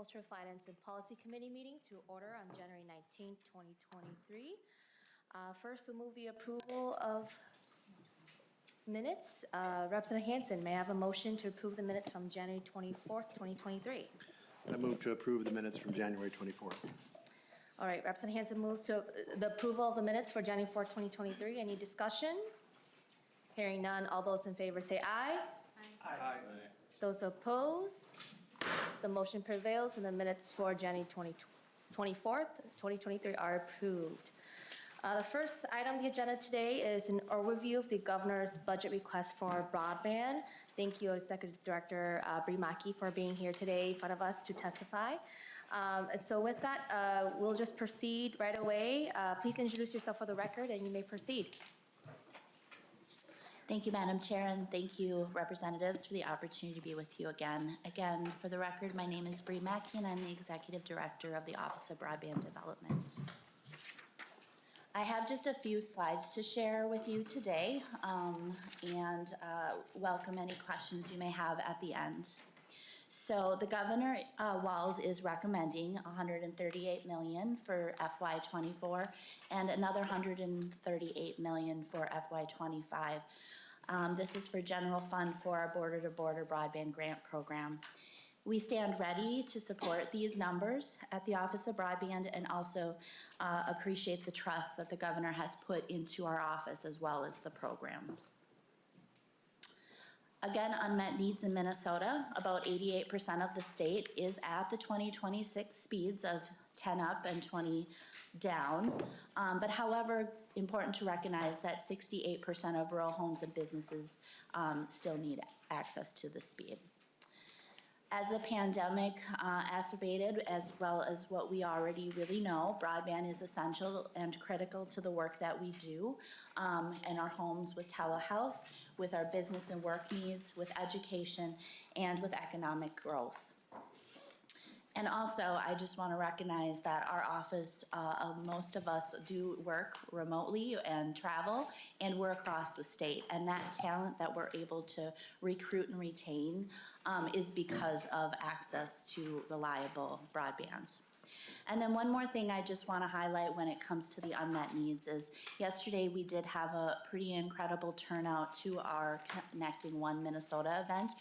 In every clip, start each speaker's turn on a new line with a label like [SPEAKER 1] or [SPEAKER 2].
[SPEAKER 1] Agriculture, Finance, and Policy Committee meeting to order on January 19, 2023. First, we'll move the approval of minutes. Representative Hansen, may I have a motion to approve the minutes from January 24th, 2023?
[SPEAKER 2] I move to approve the minutes from January 24th.
[SPEAKER 1] All right, Representative Hansen moves to the approval of the minutes for January 4th, 2023. Any discussion? Hearing none, all those in favor say aye.
[SPEAKER 3] Aye. Aye.
[SPEAKER 1] Those opposed? The motion prevails and the minutes for January 24th, 2023 are approved. The first item on the agenda today is an overview of the governor's budget request for broadband. Thank you, Executive Director Bree Mackey, for being here today in front of us to testify. And so with that, we'll just proceed right away. Please introduce yourself for the record and you may proceed.
[SPEAKER 4] Thank you, Madam Chair, and thank you, representatives, for the opportunity to be with you again. Again, for the record, my name is Bree Mackey, and I'm the Executive Director of the Office of Broadband Development. I have just a few slides to share with you today, and welcome any questions you may have at the end. So the Governor Walz is recommending $138 million for FY24 and another $138 million for FY25. This is for general fund for our border-to-border broadband grant program. We stand ready to support these numbers at the Office of Broadband and also appreciate the trust that the Governor has put into our office as well as the programs. Again, unmet needs in Minnesota, about 88% of the state is at the 2026 speeds of 10 up and 20 down. But however, important to recognize that 68% of rural homes and businesses still need access to the speed. As the pandemic exacerbated, as well as what we already really know, broadband is essential and critical to the work that we do in our homes with telehealth, with our business and work needs, with education, and with economic growth. And also, I just want to recognize that our office, most of us do work remotely and travel, and we're across the state. And that talent that we're able to recruit and retain is because of access to reliable broadbands. And then one more thing I just want to highlight when it comes to the unmet needs is yesterday we did have a pretty incredible turnout to our Connecting One Minnesota event,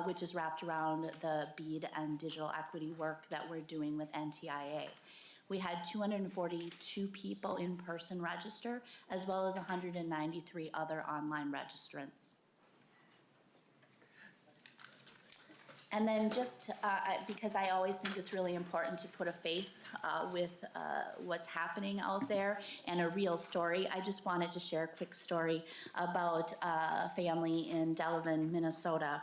[SPEAKER 4] which is wrapped around the BEAD and digital equity work that we're doing with NTIA. We had 242 people in person register, as well as 193 other online registrants. And then just because I always think it's really important to put a face with what's happening out there and a real story, I just wanted to share a quick story about a family in Delavan, Minnesota.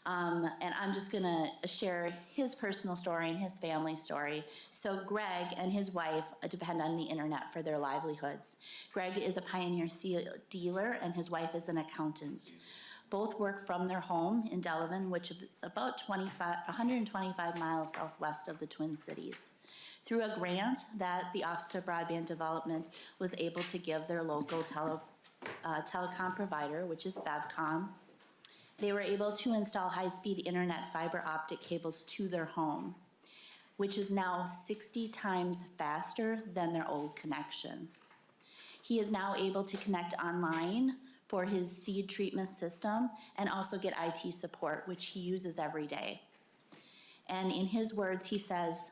[SPEAKER 4] And I'm just going to share his personal story and his family story. So Greg and his wife depend on the internet for their livelihoods. Greg is a Pioneer Seal dealer and his wife is an accountant. Both work from their home in Delavan, which is about 125 miles southwest of the Twin Cities. Through a grant that the Office of Broadband Development was able to give their local telecom provider, which is Bevcom, they were able to install high-speed internet fiber optic cables to their home, which is now 60 times faster than their old connection. He is now able to connect online for his seed treatment system and also get IT support, which he uses every day. And in his words, he says,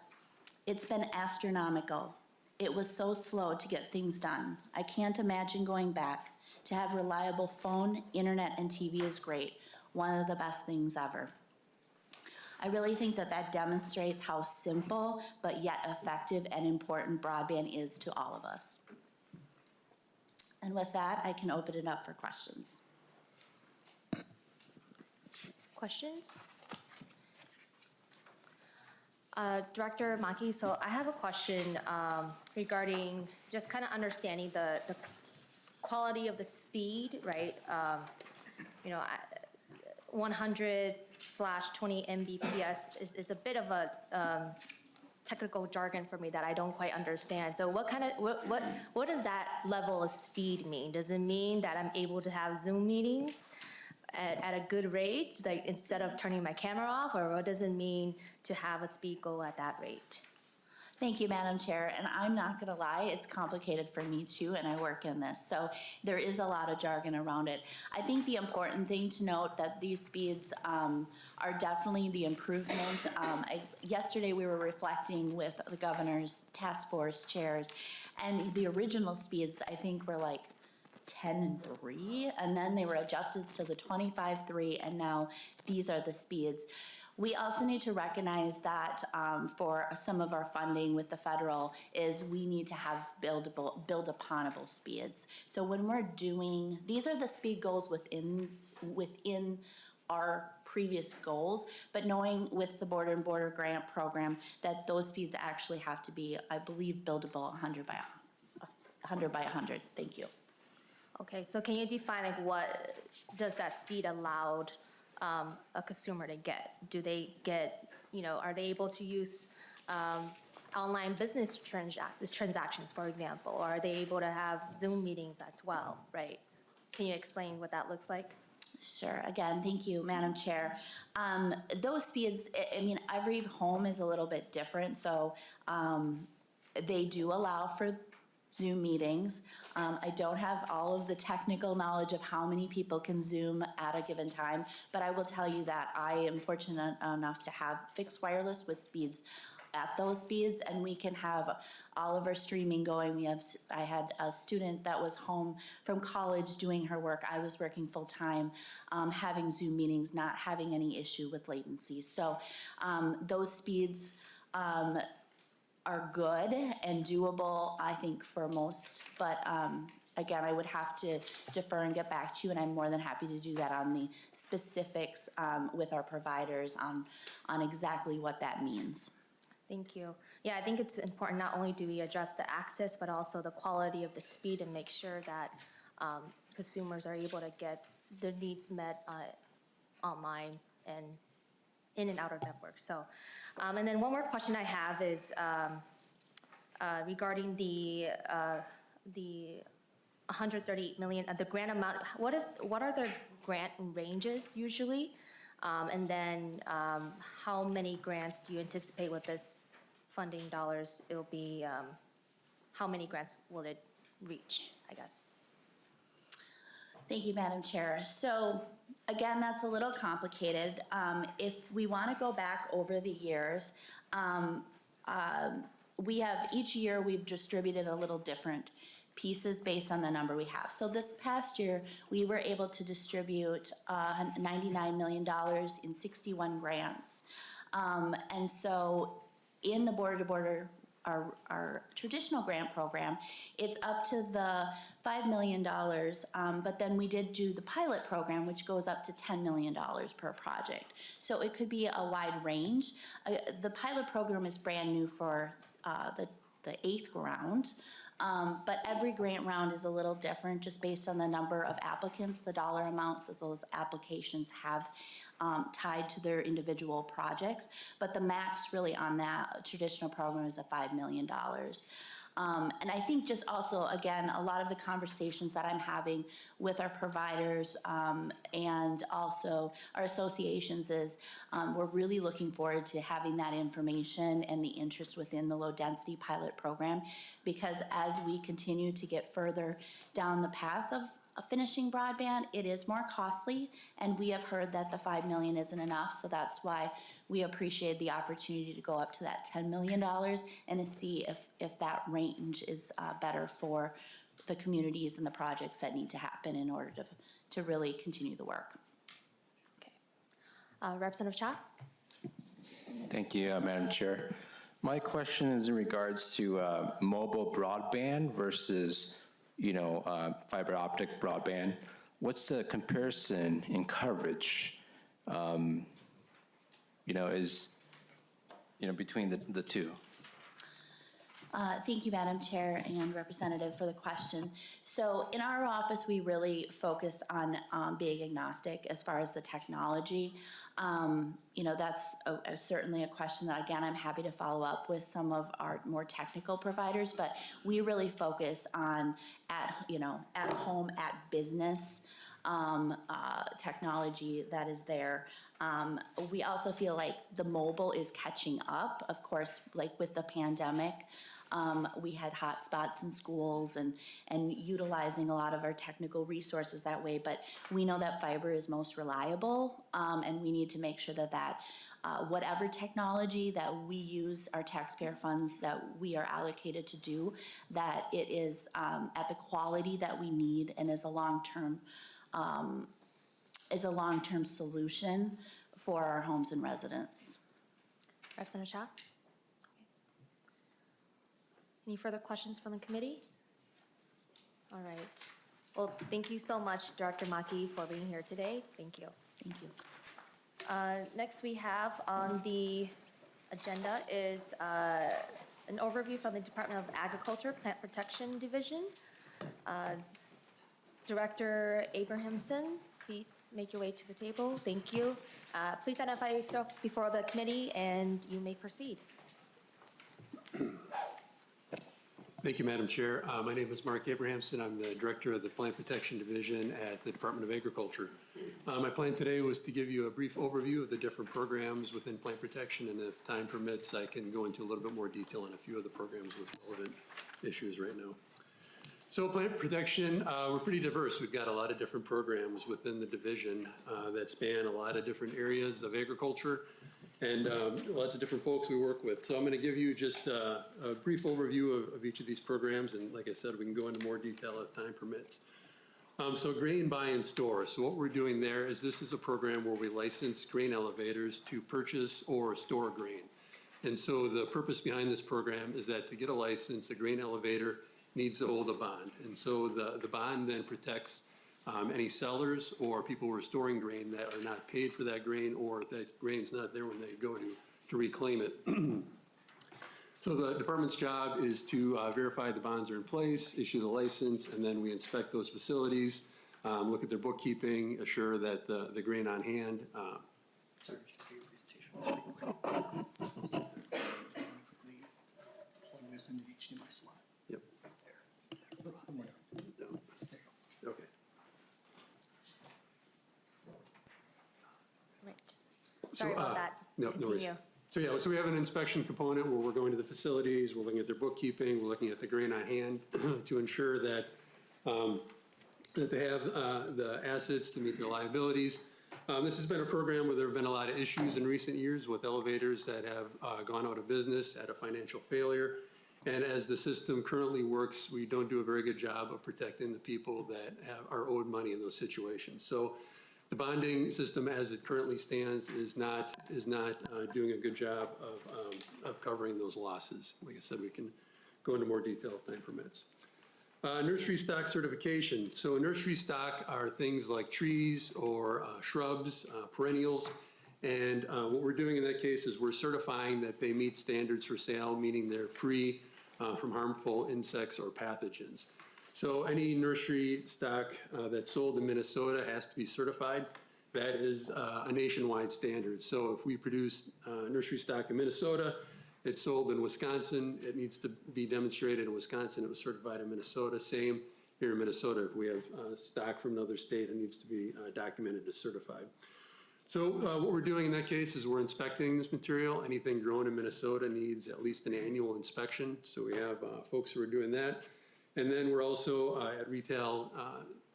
[SPEAKER 4] "It's been astronomical. It was so slow to get things done. I can't imagine going back. To have reliable phone, internet, and TV is great. One of the best things ever." I really think that that demonstrates how simple but yet effective and important broadband is to all of us. And with that, I can open it up for questions.
[SPEAKER 1] Questions? Director Mackey, so I have a question regarding just kind of understanding the quality of the speed, right? 100/20 Mbps is a bit of a technical jargon for me that I don't quite understand. So what does that level of speed mean? Does it mean that I'm able to have Zoom meetings at a good rate, like instead of turning my camera off, or what does it mean to have a speed goal at that rate?
[SPEAKER 4] Thank you, Madam Chair, and I'm not gonna lie, it's complicated for me too, and I work in this, so there is a lot of jargon around it. I think the important thing to note that these speeds are definitely the improvement. Yesterday, we were reflecting with the governor's task force chairs, and the original speeds, I think, were like 10 and 3, and then they were adjusted to the 25.3, and now these are the speeds. We also need to recognize that for some of our funding with the federal is we need to have build uponable speeds. So when we're doing, these are the speed goals within our previous goals, but knowing with the Border and Border Grant Program that those speeds actually have to be, I believe, buildable 100 by 100. Thank you.
[SPEAKER 1] Okay, so can you define like what does that speed allowed a consumer to get? Do they get, are they able to use online business transactions, for example? Or are they able to have Zoom meetings as well, right? Can you explain what that looks like?
[SPEAKER 4] Sure. Again, thank you, Madam Chair. Those speeds, I mean, every home is a little bit different, so they do allow for Zoom meetings. I don't have all of the technical knowledge of how many people can Zoom at a given time, but I will tell you that I am fortunate enough to have fixed wireless with speeds at those speeds, and we can have all of our streaming going. I had a student that was home from college doing her work. I was working full time, having Zoom meetings, not having any issue with latency. So those speeds are good and doable, I think, for most, but again, I would have to defer and get back to you, and I'm more than happy to do that on the specifics with our providers on exactly what that means.
[SPEAKER 1] Thank you. Yeah, I think it's important not only do we address the access, but also the quality of the speed and make sure that consumers are able to get their needs met online and in and out of network. So, and then one more question I have is regarding the 138 million, the grant amount. What are the grant ranges usually? And then how many grants do you anticipate with this funding dollars? It'll be, how many grants will it reach, I guess?
[SPEAKER 4] Thank you, Madam Chair. So again, that's a little complicated. If we want to go back over the years, we have, each year we've distributed a little different pieces based on the number we have. So this past year, we were able to distribute $99 million in 61 grants. And so in the Border to Border, our traditional grant program, it's up to the $5 million, but then we did do the pilot program, which goes up to $10 million per project. So it could be a wide range. The pilot program is brand new for the 8th round, but every grant round is a little different just based on the number of applicants, the dollar amounts that those applications have tied to their individual projects, but the max really on that traditional program is $5 million. And I think just also, again, a lot of the conversations that I'm having with our providers and also our associations is we're really looking forward to having that information and the interest within the low density pilot program, because as we continue to get further down the path of finishing broadband, it is more costly, and we have heard that the $5 million isn't enough, so that's why we appreciate the opportunity to go up to that $10 million and to see if that range is better for the communities and the projects that need to happen in order to really continue the work.
[SPEAKER 1] Okay. Representative Cha?
[SPEAKER 3] Thank you, Madam Chair. My question is in regards to mobile broadband versus fiber optic broadband. What's the comparison in coverage, between the two?
[SPEAKER 4] Thank you, Madam Chair and Representative, for the question. So in our office, we really focus on being agnostic as far as the technology. That's certainly a question that, again, I'm happy to follow up with some of our more technical providers, but we really focus on at home, at business technology that is there. We also feel like the mobile is catching up, of course, like with the pandemic. We had hotspots in schools and utilizing a lot of our technical resources that way, but we know that fiber is most reliable, and we need to make sure that whatever technology that we use, our taxpayer funds that we are allocated to do, that it is at the quality that we need and is a long-term solution for our homes and residents.
[SPEAKER 1] Representative Cha? Any further questions from the committee? All right. Well, thank you so much, Director Maki, for being here today. Thank you.
[SPEAKER 4] Thank you.
[SPEAKER 1] Next, we have on the agenda is an overview from the Department of Agriculture, Plant Protection Division. Director Abrahamson, please make your way to the table. Thank you. Please identify yourself before the committee, and you may proceed.
[SPEAKER 2] Thank you, Madam Chair. My name is Mark Abrahamson. I'm the Director of the Plant Protection Division at the Department of Agriculture. My plan today was to give you a brief overview of the different programs within plant protection, and if time permits, I can go into a little bit more detail on a few of the programs with relevant issues right now. So plant protection, we're pretty diverse. We've got a lot of different programs within the division that span a lot of different areas of agriculture, and lots of different folks we work with. So I'm going to give you just a brief overview of each of these programs, and like I said, we can go into more detail if time permits. So grain buy and store. So what we're doing there is this is a program where we license grain elevators to purchase or store grain. And so the purpose behind this program is that to get a license, a grain elevator needs to hold a bond. And so the bond then protects any sellers or people who are storing grain that are not paid for that grain, or that grain's not there when they go to reclaim it. So the department's job is to verify the bonds are in place, issue the license, and then we inspect those facilities, look at their bookkeeping, assure that the grain on hand.
[SPEAKER 5] Sorry, just your presentation. Quickly plug this into the HDMI slot.
[SPEAKER 2] Yep.
[SPEAKER 5] There. One more down.
[SPEAKER 2] Down.
[SPEAKER 5] There you go.
[SPEAKER 2] Okay.
[SPEAKER 1] Right. Sorry about that.
[SPEAKER 2] No worries.
[SPEAKER 1] Continue.
[SPEAKER 2] So yeah, so we have an inspection component where we're going to the facilities, we're looking at their bookkeeping, we're looking at the grain on hand to ensure that that they have the assets to meet their liabilities. This has been a program where there have been a lot of issues in recent years with elevators that have gone out of business, had a financial failure. And as the system currently works, we don't do a very good job of protecting the people that are owed money in those situations. So the bonding system as it currently stands is not doing a good job of covering those losses. Like I said, we can go into more detail if time permits. Nursery stock certification. So nursery stock are things like trees or shrubs, perennials. And what we're doing in that case is we're certifying that they meet standards for sale, meaning they're free from harmful insects or pathogens. So any nursery stock that's sold in Minnesota has to be certified. That is a nationwide standard. So if we produce nursery stock in Minnesota, it's sold in Wisconsin, it needs to be demonstrated in Wisconsin, it was certified in Minnesota. Same here in Minnesota, if we have stock from another state, it needs to be documented as certified. So what we're doing in that case is we're inspecting this material. Anything grown in Minnesota needs at least an annual inspection. So we have folks who are doing that. And then we're also at retail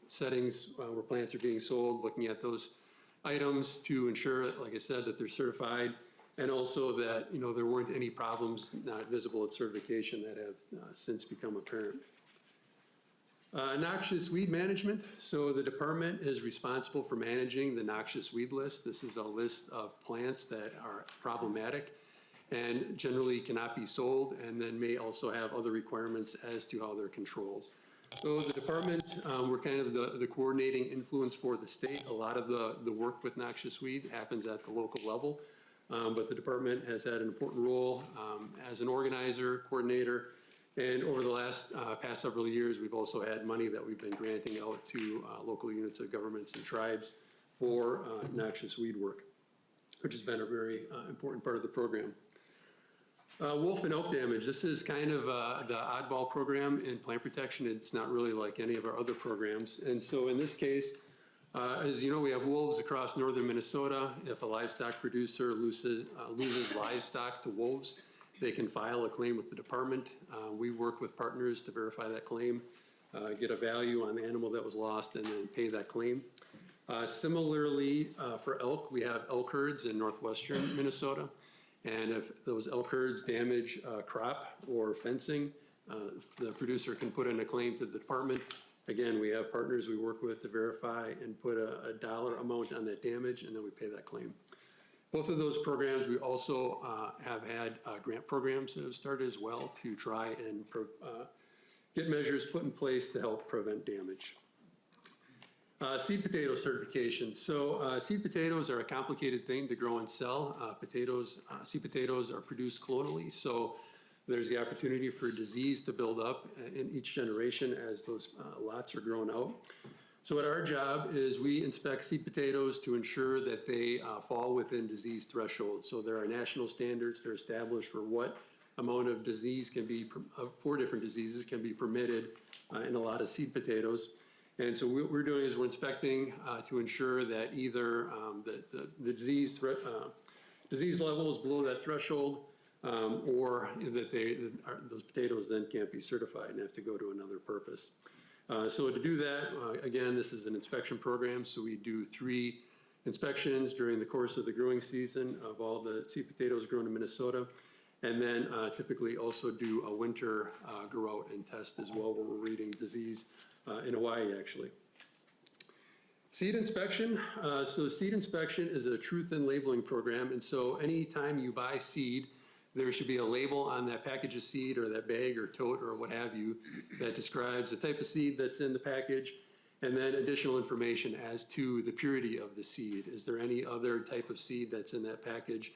[SPEAKER 2] settings where plants are being sold, looking at those items to ensure, like I said, that they're certified, and also that there weren't any problems not visible at certification that have since become apparent. Noxious weed management. So the department is responsible for managing the noxious weed list. This is a list of plants that are problematic and generally cannot be sold, and then may also have other requirements as to how they're controlled. So the department, we're kind of the coordinating influence for the state. A lot of the work with noxious weed happens at the local level, but the department has had an important role as an organizer, coordinator, and over the past several years, we've also had money that we've been granting out to local units of governments and tribes for noxious weed work, which has been a very important part of the program. Wolf and oak damage. This is kind of the oddball program in plant protection. It's not really like any of our other programs. And so in this case, As you know, we have wolves across northern Minnesota. If a livestock producer loses livestock to wolves, they can file a claim with the department. We work with partners to verify that claim, get a value on the animal that was lost, and then pay that claim. Similarly, for elk, we have elk herds in northwestern Minnesota. And if those elk herds damage crop or fencing, the producer can put in a claim to the department. Again, we have partners we work with to verify and put a dollar amount on that damage, and then we pay that claim. Both of those programs, we also have had grant programs that have started as well to try and get measures put in place to help prevent damage. Seed potato certification. So seed potatoes are a complicated thing to grow and sell. Seed potatoes are produced clonally, so there's the opportunity for disease to build up in each generation as those lots are grown out. So what our job is, we inspect seed potatoes to ensure that they fall within disease thresholds. So there are national standards that are established for what amount of disease can be, 4 different diseases can be permitted in a lot of seed potatoes. And so what we're doing is we're inspecting to ensure that either the disease level is below that threshold, or that those potatoes then can't be certified and have to go to another purpose. So to do that, again, this is an inspection program, so we do 3 inspections during the course of the growing season of all the seed potatoes grown in Minnesota, and then typically also do a winter grow out and test as well, where we're reading disease in Hawaii, actually. Seed inspection. So seed inspection is a truth in labeling program, and so anytime you buy seed, there should be a label on that package of seed or that bag or tote or what have you that describes the type of seed that's in the package, and then additional information as to the purity of the seed. Is there any other type of seed that's in that package,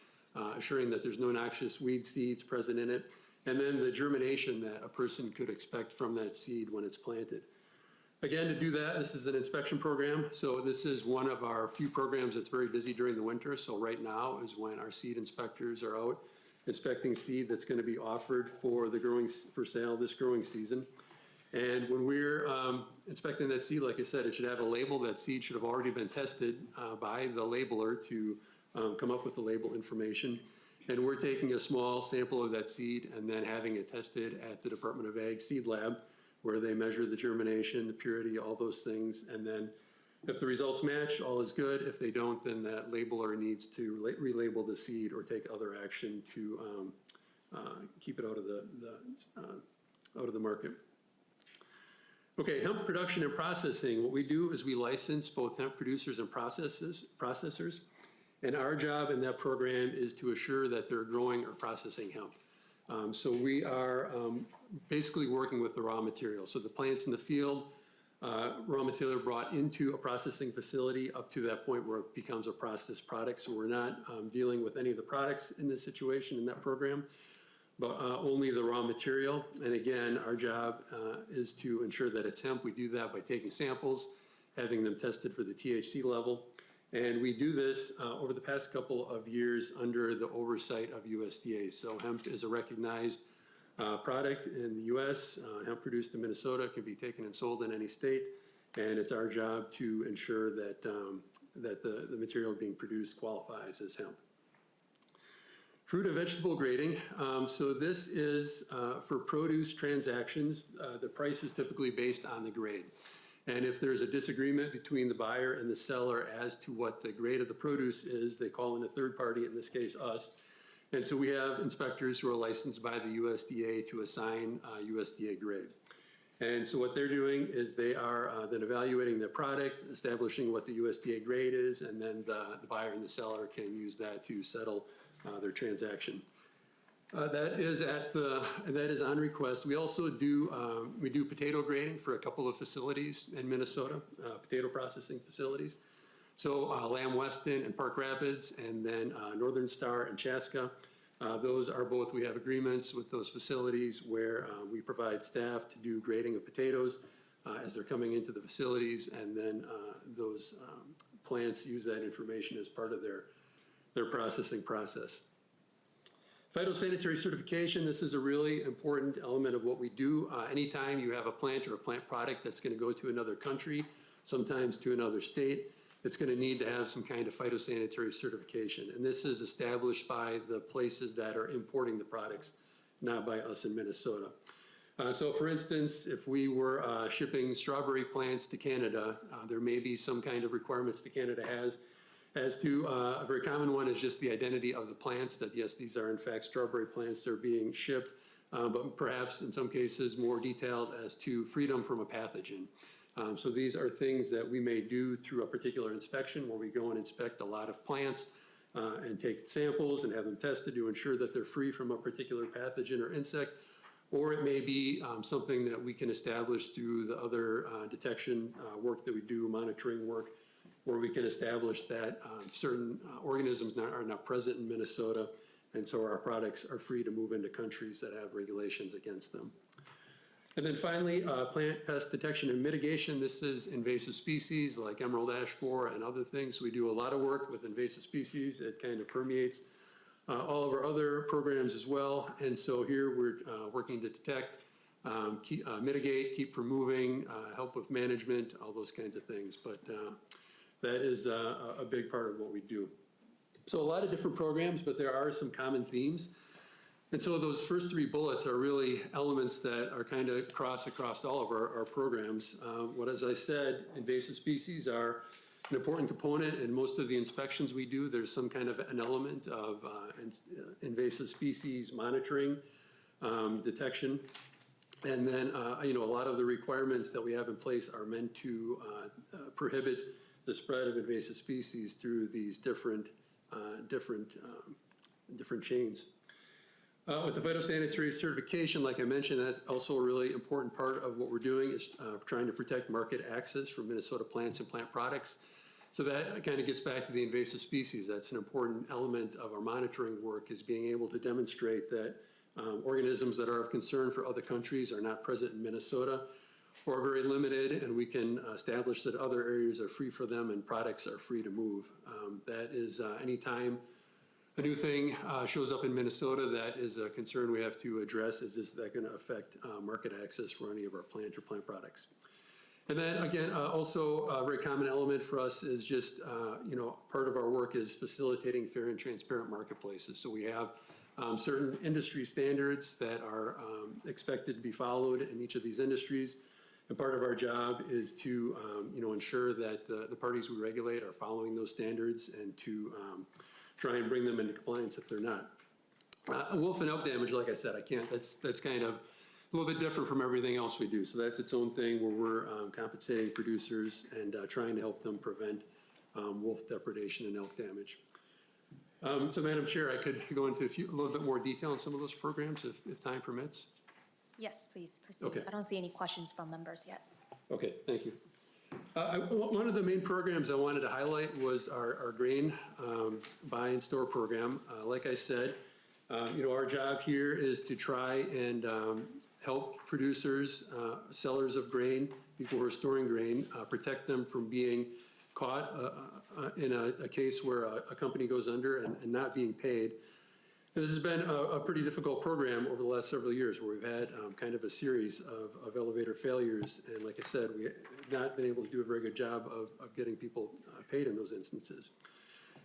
[SPEAKER 2] assuring that there's no noxious weed seeds present in it, and then the germination that a person could expect from that seed when it's planted. Again, to do that, this is an inspection program. So this is one of our few programs that's very busy during the winter. So right now is when our seed inspectors are out inspecting seed that's going to be offered for sale this growing season. And when we're inspecting that seed, like I said, it should have a label. That seed should have already been tested by the labeler to come up with the label information. And we're taking a small sample of that seed and then having it tested at the Department of Ag Seed Lab, where they measure the germination, the purity, all those things. And then if the results match, all is good. If they don't, then that labeler needs to relabel the seed or take other action to keep it out of the market. Okay, hemp production and processing. What we do is we license both hemp producers and processors. And our job in that program is to assure that they're growing or processing hemp. So we are basically working with the raw material. So the plants in the field, raw material brought into a processing facility up to that point where it becomes a processed product. So we're not dealing with any of the products in this situation in that program, but only the raw material. And again, our job is to ensure that it's hemp. We do that by taking samples, having them tested for the THC level. And we do this over the past couple of years under the oversight of USDA. So hemp is a recognized product in the U.S. Hemp produced in Minnesota can be taken and sold in any state. And it's our job to ensure that, that the material being produced qualifies as hemp. Fruit and vegetable grading. So this is for produce transactions. The price is typically based on the grade. And if there's a disagreement between the buyer and the seller as to what the grade of the produce is, they call in a third party, in this case us. And so we have inspectors who are licensed by the USDA to assign USDA grade. And so what they're doing is they are then evaluating the product, establishing what the USDA grade is, and then the buyer and the seller can use that to settle their transaction. That is on request. We also do potato grading for a couple of facilities in Minnesota, potato processing facilities. So Lamb Weston and Park Rapids, and then Northern Star and Chaska. Those are both, we have agreements with those facilities where we provide staff to do grading of potatoes as they're coming into the facilities, and then those plants use that information as part of their processing process. Phytosanitary certification, this is a really important element of what we do. Anytime you have a plant or a plant product that's going to go to another country, sometimes to another state, it's going to need to have some kind of phytosanitary certification. And this is established by the places that are importing the products, not by us in Minnesota. So for instance, if we were shipping strawberry plants to Canada, there may be some kind of requirements that Canada has as to, a very common one is just the identity of the plants, that yes, these are in fact strawberry plants that are being shipped, but perhaps in some cases more detailed as to freedom from a pathogen. So these are things that we may do through a particular inspection where we go and inspect a lot of plants and take samples and have them tested to ensure that they're free from a particular pathogen or insect. Or it may be something that we can establish through the other detection work that we do, monitoring work, where we can establish that certain organisms are not present in Minnesota, and so our products are free to move into countries that have regulations against them. And then finally, plant pest detection and mitigation. This is invasive species like emerald ash borer and other things. We do a lot of work with invasive species. It kind of permeates all of our other programs as well. And so here we're working to detect, mitigate, keep from moving, help with management, all those kinds of things. But that is a big part of what we do. So a lot of different programs, but there are some common themes. And so those first three bullets are really elements that are kind of across all of our programs. As I said, invasive species are an important component in most of the inspections we do. There's some kind of an element of invasive species monitoring, detection. And then, a lot of the requirements that we have in place are meant to prohibit the spread of invasive species through these different chains. With the phytosanitary certification, like I mentioned, that's also a really important part of what we're doing is trying to protect market access for Minnesota plants and plant products. So that kind of gets back to the invasive species. That's an important element of our monitoring work, is being able to demonstrate that organisms that are of concern for other countries are not present in Minnesota or are very limited, and we can establish that other areas are free for them and products are free to move. That is anytime a new thing shows up in Minnesota, that is a concern we have to address. Is that going to affect market access for any of our plant or plant products? And then again, also a very common element for us is just, part of our work is facilitating fair and transparent marketplaces. So we have certain industry standards that are expected to be followed in each of these industries. And part of our job is to, ensure that the parties we regulate are following those standards and to try and bring them into compliance if they're not. Wolf and elk damage, like I said, that's kind of a little bit different from everything else we do. So that's its own thing where we're compensating producers and trying to help them prevent wolf depredation and elk damage. So Madam Chair, I could go into a little bit more detail on some of those programs if time permits.
[SPEAKER 1] Yes, please proceed.
[SPEAKER 2] Okay.
[SPEAKER 1] I don't see any questions from members yet.
[SPEAKER 2] Okay, thank you. One of the main programs I wanted to highlight was our grain buy and store program. Like I said, our job here is to try and help producers, sellers of grain, people who are storing grain, protect them from being caught in a case where a company goes under and not being paid. And this has been a pretty difficult program over the last several years, where we've had kind of a series of elevator failures. And like I said, we have not been able to do a very good job of getting people paid in those instances.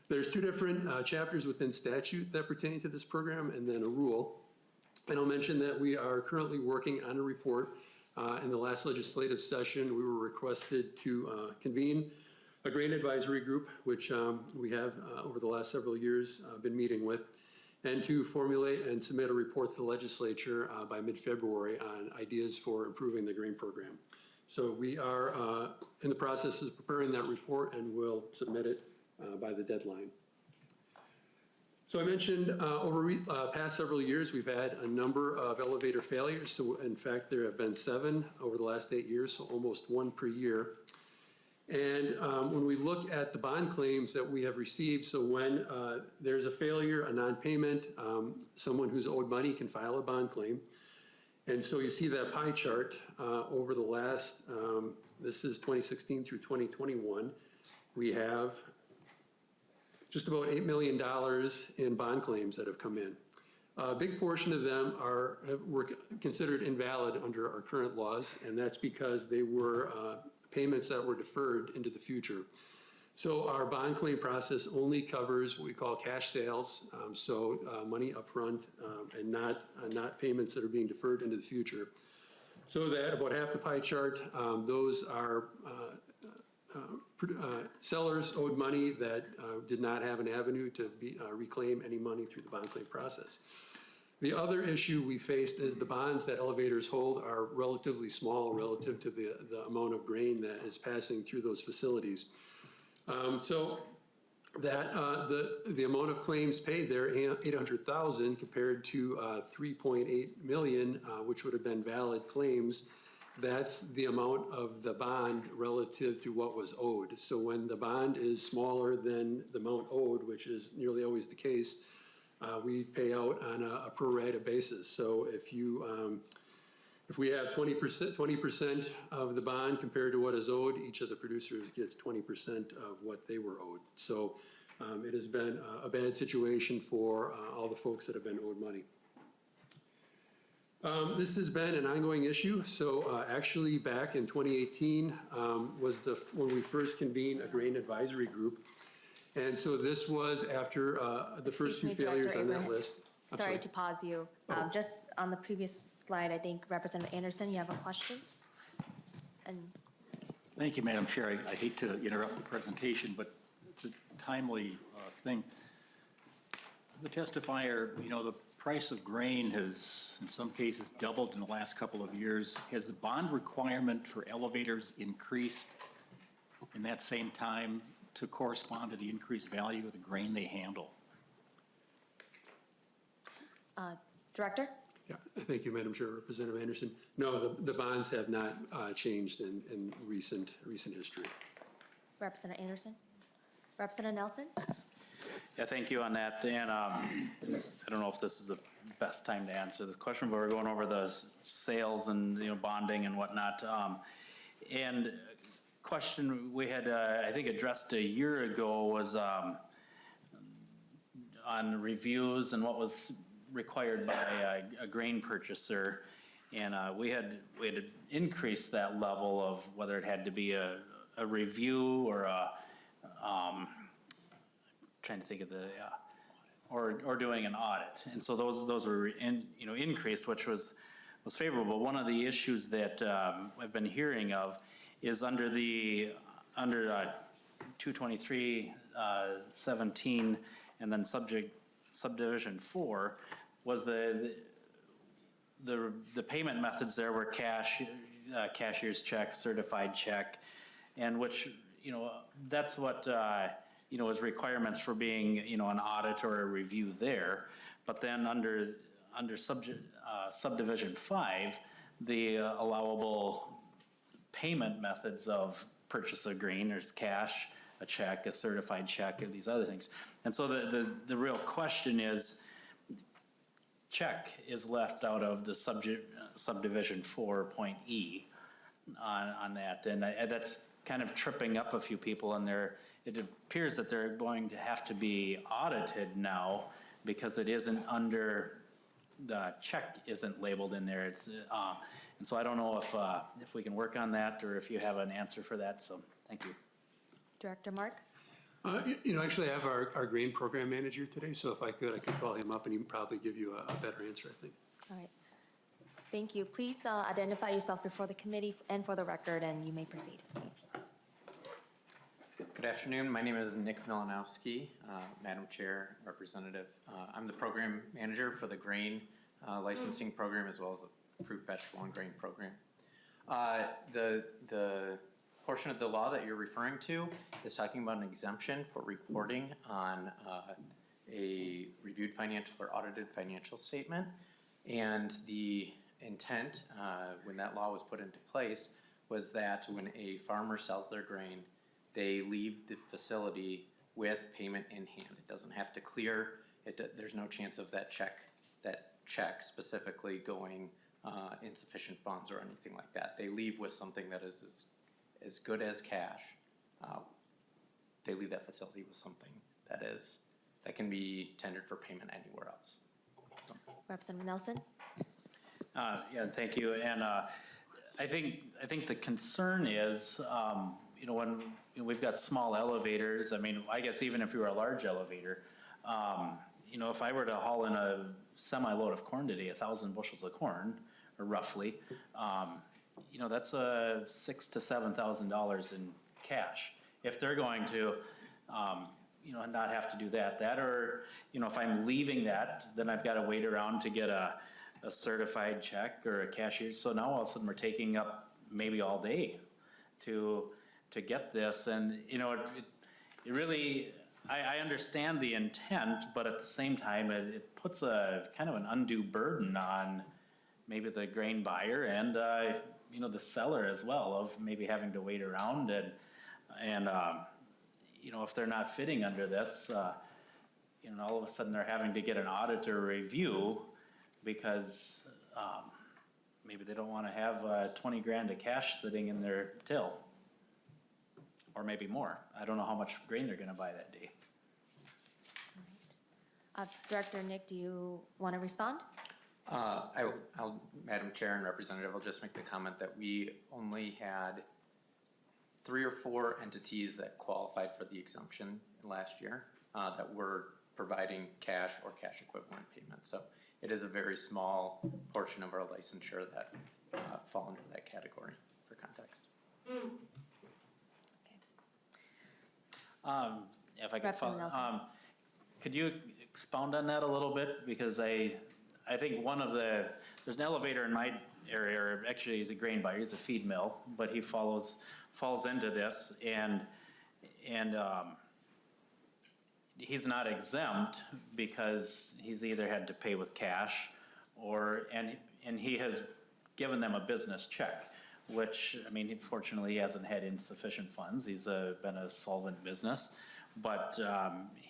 [SPEAKER 2] There's two different chapters within statute that pertain to this program, and then a rule. And I'll mention that we are currently working on a report. In the last legislative session, we were requested to convene a grain advisory group, which we have over the last several years been meeting with, and to formulate and submit a report to the legislature by mid-February on ideas for improving the grain program. So we are in the process of preparing that report, and we'll submit it by the deadline. So I mentioned over past several years, we've had a number of elevator failures. So in fact, there have been 7 over the last 8 years, so almost 1 per year. And when we look at the bond claims that we have received, so when there's a failure, a non-payment, someone who's owed money can file a bond claim. And so you see that pie chart over the last, this is 2016 through 2021, we have just about $8 million in bond claims that have come in. A big portion of them were considered invalid under our current laws, and that's because they were payments that were deferred into the future. So our bond claim process only covers what we call cash sales, money upfront, and not payments that are being deferred into the future. So that about half the pie chart, those are sellers owed money that did not have an avenue to reclaim any money through the bond claim process. The other issue we faced is the bonds that elevators hold are relatively small relative to the amount of grain that is passing through those facilities. So that the amount of claims paid there, 800,000 compared to 3.8 million, which would have been valid claims. That's the amount of the bond relative to what was owed. So when the bond is smaller than the amount owed, which is nearly always the case, we pay out on a pro rata basis. So if we have 20% of the bond compared to what is owed, each of the producers gets 20% of what they were owed. So it has been a bad situation for all the folks that have been owed money. This has been an ongoing issue. So actually back in 2018 was when we first convened a grain advisory group. And so this was after the first few failures on that list.
[SPEAKER 1] Sorry to pause you. Just on the previous slide, I think Representative Anderson, you have a question? And
[SPEAKER 6] Thank you, Madam Chair. I hate to interrupt the presentation, but it's a timely thing. The testifier, the price of grain has, in some cases, doubled in the last couple of years. Has the bond requirement for elevators increased in that same time to correspond to the increased value of the grain they handle?
[SPEAKER 1] Director?
[SPEAKER 2] Yeah, thank you, Madam Chair. Representative Anderson. No, the bonds have not changed in recent history.
[SPEAKER 1] Representative Anderson? Representative Nelson?
[SPEAKER 7] Yeah, thank you on that. And I don't know if this is the best time to answer this question, but we're going over the sales and bonding and whatnot. And question we had, I think, addressed a year ago was on reviews and what was required by a grain purchaser. And we had increased that level of whether it had to be a review or trying to think of the or doing an audit. And so those were increased, which was favorable. One of the issues that I've been hearing of is under 223-17 and then subdivision 4 was the payment methods there were cash, cashier's check, certified check, and which that's what was requirements for being an audit or a review there. But then under subdivision 5, the allowable payment methods of purchase of grain, there's cash, a check, a certified check, and these other things. And so the real question is, check is left out of the subdivision 4.E on that, and that's kind of tripping up a few people in there. It appears that they're going to have to be audited now because it isn't under, the check isn't labeled in there. It's and so I don't know if we can work on that or if you have an answer for that, so thank you.
[SPEAKER 1] Director Mark?
[SPEAKER 2] Actually I have our grain program manager today, so if I could call him up and he can probably give you a better answer, I think.
[SPEAKER 1] All right. Thank you. Please identify yourself before the committee and for the record, and you may proceed.
[SPEAKER 8] Good afternoon. My name is Nick Milanowski, Madam Chair, Representative. I'm the program manager for the grain licensing program as well as the fruit, vegetable, and grain program. The portion of the law that you're referring to is talking about an exemption for reporting on a reviewed financial or audited financial statement. And the intent when that law was put into place was that when a farmer sells their grain, they leave the facility with payment in hand. It doesn't have to clear. There's no chance of that check specifically going insufficient funds or anything like that. They leave with something that is as good as cash. They leave that facility with something that can be tendered for payment anywhere else.
[SPEAKER 1] Representative Nelson?
[SPEAKER 7] Yeah, thank you. And I think the concern is, when we've got small elevators, I mean, I guess even if you were a large elevator, if I were to haul in a semi-load of corn today, 1,000 bushels of corn, or roughly, that's $6,000 to $7,000 in cash. If they're going to, not have to do that, or, if I'm leaving that, then I've got to wait around to get a certified check or a cashier. So now all of a sudden we're taking up maybe all day to get this. And, it really, I understand the intent, but at the same time, it puts a kind of an undue burden on maybe the grain buyer and, the seller as well, of maybe having to wait around and if they're not fitting under this, all of a sudden they're having to get an auditor review because maybe they don't want to have 20 grand of cash sitting in their till, or maybe more. I don't know how much grain they're going to buy that day.
[SPEAKER 1] Director Nick, do you want to respond?
[SPEAKER 8] Madam Chair and Representative, I'll just make the comment that we only had 3 or 4 entities that qualified for the exemption last year that were providing cash or cash equivalent payment. So it is a very small portion of our licensure that fall into that category for context.
[SPEAKER 7] If I could
[SPEAKER 1] Representative Nelson.
[SPEAKER 7] could you expound on that a little bit? Because I think there's an elevator in my area, or actually he's a grain buyer, he's a feed mill, but he falls into this, and he's not exempt because he's either had to pay with cash and he has given them a business check, which, I mean, fortunately he hasn't had insufficient funds. He's been a solvent business, but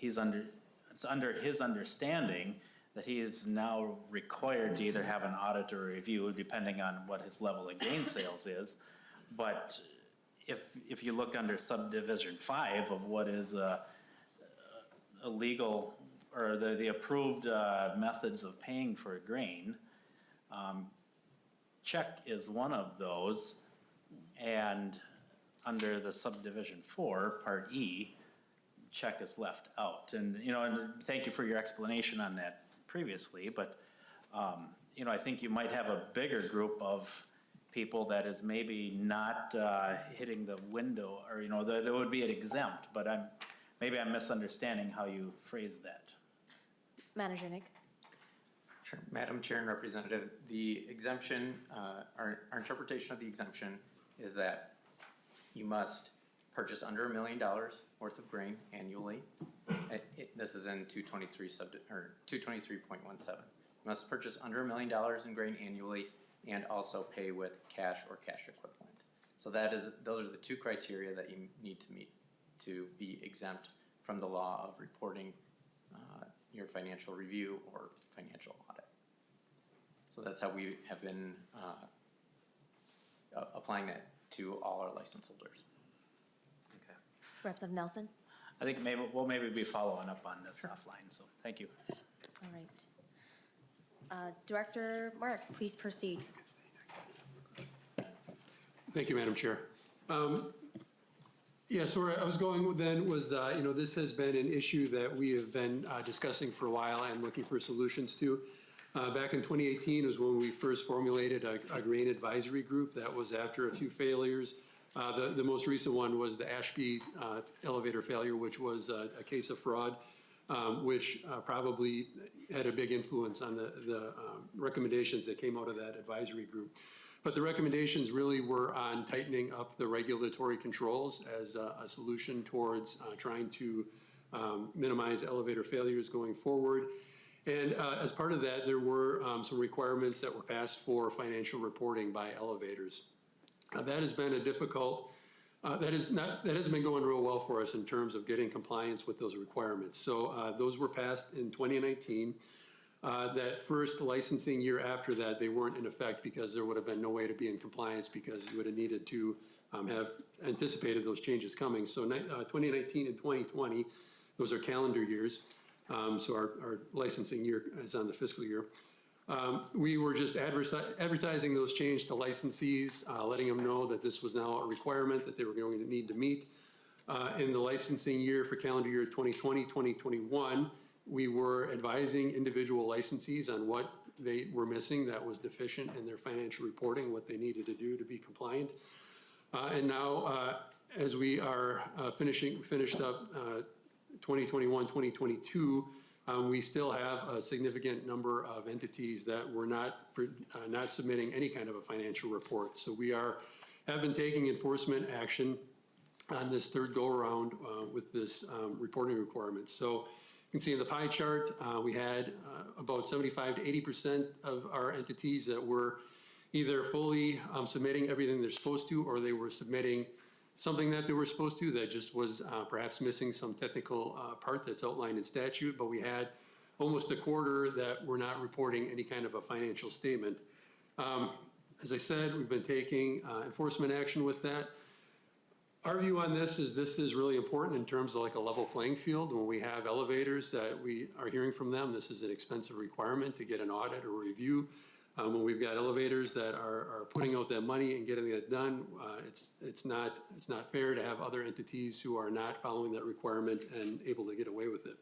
[SPEAKER 7] it's under his understanding that he is now required to either have an auditor review, depending on what his level of grain sales is. But if you look under subdivision 5 of what is illegal, or the approved methods of paying for grain, check is one of those, and under the subdivision 4, part E, check is left out. And thank you for your explanation on that previously, but I think you might have a bigger group of people that is maybe not hitting the window, or that would be an exempt, but maybe I'm misunderstanding how you phrase that.
[SPEAKER 1] Manager Nick.
[SPEAKER 8] Sure. Madam Chair and Representative, the exemption, our interpretation of the exemption is that you must purchase under $1 million worth of grain annually. This is in 223.17. You must purchase under $1 million in grain annually and also pay with cash or cash equivalent. So those are the 2 criteria that you need to meet to be exempt from the law of reporting your financial review or financial audit. So that's how we have been applying that to all our license holders.
[SPEAKER 7] Okay.
[SPEAKER 1] Representative Nelson.
[SPEAKER 7] I think we'll be following up on this offline, so thank you.
[SPEAKER 1] All right. Director Mark, please proceed.
[SPEAKER 2] Thank you, Madam Chair. So where I was going then was, this has been an issue that we have been discussing for a while and looking for solutions to. Back in 2018 was when we first formulated a grain advisory group. That was after a few failures. The most recent one was the Ashby elevator failure, which was a case of fraud, which probably had a big influence on the recommendations that came out of that advisory group. But the recommendations really were on tightening up the regulatory controls as a solution towards trying to minimize elevator failures going forward. And as part of that, there were some requirements that were passed for financial reporting by elevators. That has been a difficult, that hasn't been going real well for us in terms of getting compliance with those requirements. So those were passed in 2019. That first licensing year after that, they weren't in effect because there would have been no way to be in compliance because you would have needed to have anticipated those changes coming. So 2019 and 2020, those are calendar years. So our licensing year is on the fiscal year. We were just advertising those changes to licensees, letting them know that this was now a requirement that they were going to need to meet. In the licensing year for calendar year 2020, 2021, we were advising individual licensees on what they were missing that was deficient in their financial reporting, what they needed to do to be compliant. And now, as we are finished up 2021, 2022, we still have a significant number of entities that were not submitting any kind of a financial report. So we have been taking enforcement action on this third go-around with this reporting requirements. So you can see in the pie chart, we had about 75 to 80% of our entities that were either fully submitting everything they're supposed to, or they were submitting something that they were supposed to that just was perhaps missing some technical part that's outlined in statute, but we had almost a quarter that were not reporting any kind of a financial statement. As I said, we've been taking enforcement action with that. Our view on this is really important in terms of like a level playing field. When we have elevators that we are hearing from them, this is an expensive requirement to get an audit or review. When we've got elevators that are putting out that money and getting it done, it's not fair to have other entities who are not following that requirement and able to get away with it.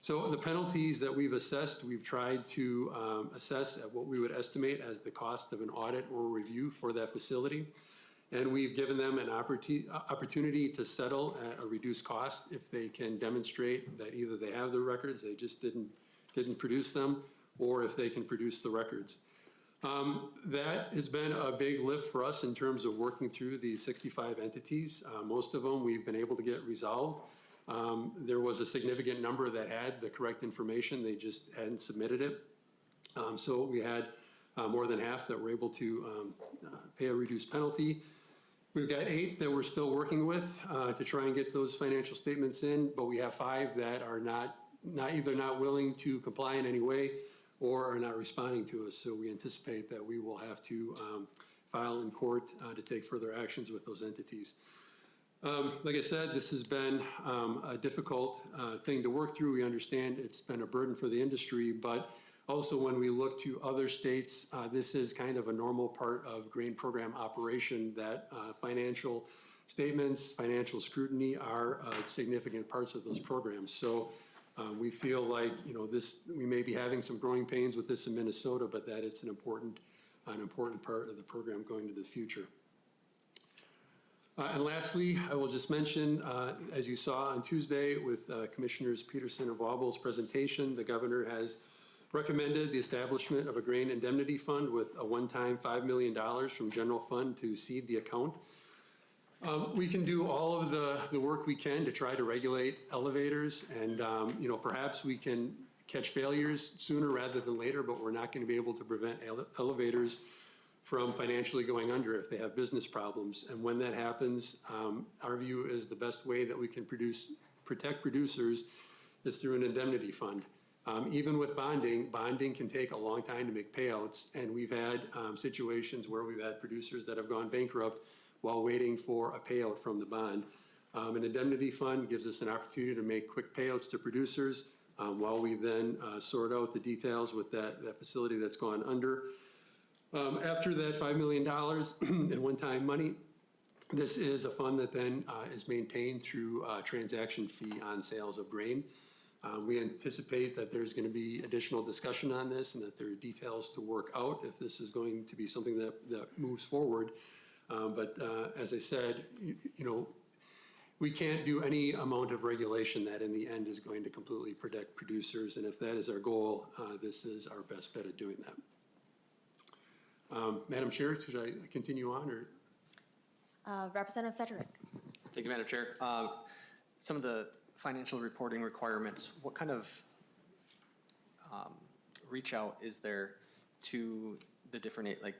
[SPEAKER 2] So the penalties that we've assessed, we've tried to assess at what we would estimate as the cost of an audit or review for that facility. And we've given them an opportunity to settle at a reduced cost if they can demonstrate that either they have the records, they just didn't produce them, or if they can produce the records. That has been a big lift for us in terms of working through the 65 entities. Most of them we've been able to get resolved. There was a significant number that had the correct information, they just hadn't submitted it. So we had more than half that were able to pay a reduced penalty. We've got 8 that we're still working with to try and get those financial statements in, but we have 5 that are either not willing to comply in any way or are not responding to us. So we anticipate that we will have to file in court to take further actions with those entities. Like I said, this has been a difficult thing to work through. We understand it's been a burden for the industry, but also when we look to other states, this is kind of a normal part of grain program operation that financial statements, financial scrutiny are significant parts of those programs. So we feel like, we may be having some growing pains with this in Minnesota, but that it's an important part of the program going into the future. And lastly, I will just mention, as you saw on Tuesday with Commissioners Peterson and Waubel's presentation, the governor has recommended the establishment of a grain indemnity fund with a one-time $5 million from general fund to seed the account. We can do all of the work we can to try to regulate elevators, and perhaps we can catch failures sooner rather than later, but we're not going to be able to prevent elevators from financially going under if they have business problems. And when that happens, our view is the best way that we can protect producers is through an indemnity fund. Even with bonding can take a long time to make payouts, and we've had situations where we've had producers that have gone bankrupt while waiting for a payout from the bond. An indemnity fund gives us an opportunity to make quick payouts to producers while we then sort out the details with that facility that's gone under. After that $5 million in one-time money, this is a fund that then is maintained through a transaction fee on sales of grain. We anticipate that there's going to be additional discussion on this and that there are details to work out if this is going to be something that moves forward. But as I said, we can't do any amount of regulation that in the end is going to completely protect producers. And if that is our goal, this is our best bet at doing that. Madam Chair, should I continue on, or?
[SPEAKER 1] Representative Federick.
[SPEAKER 9] Thank you, Madam Chair. Some of the financial reporting requirements, what kind of reach out is there to the different, like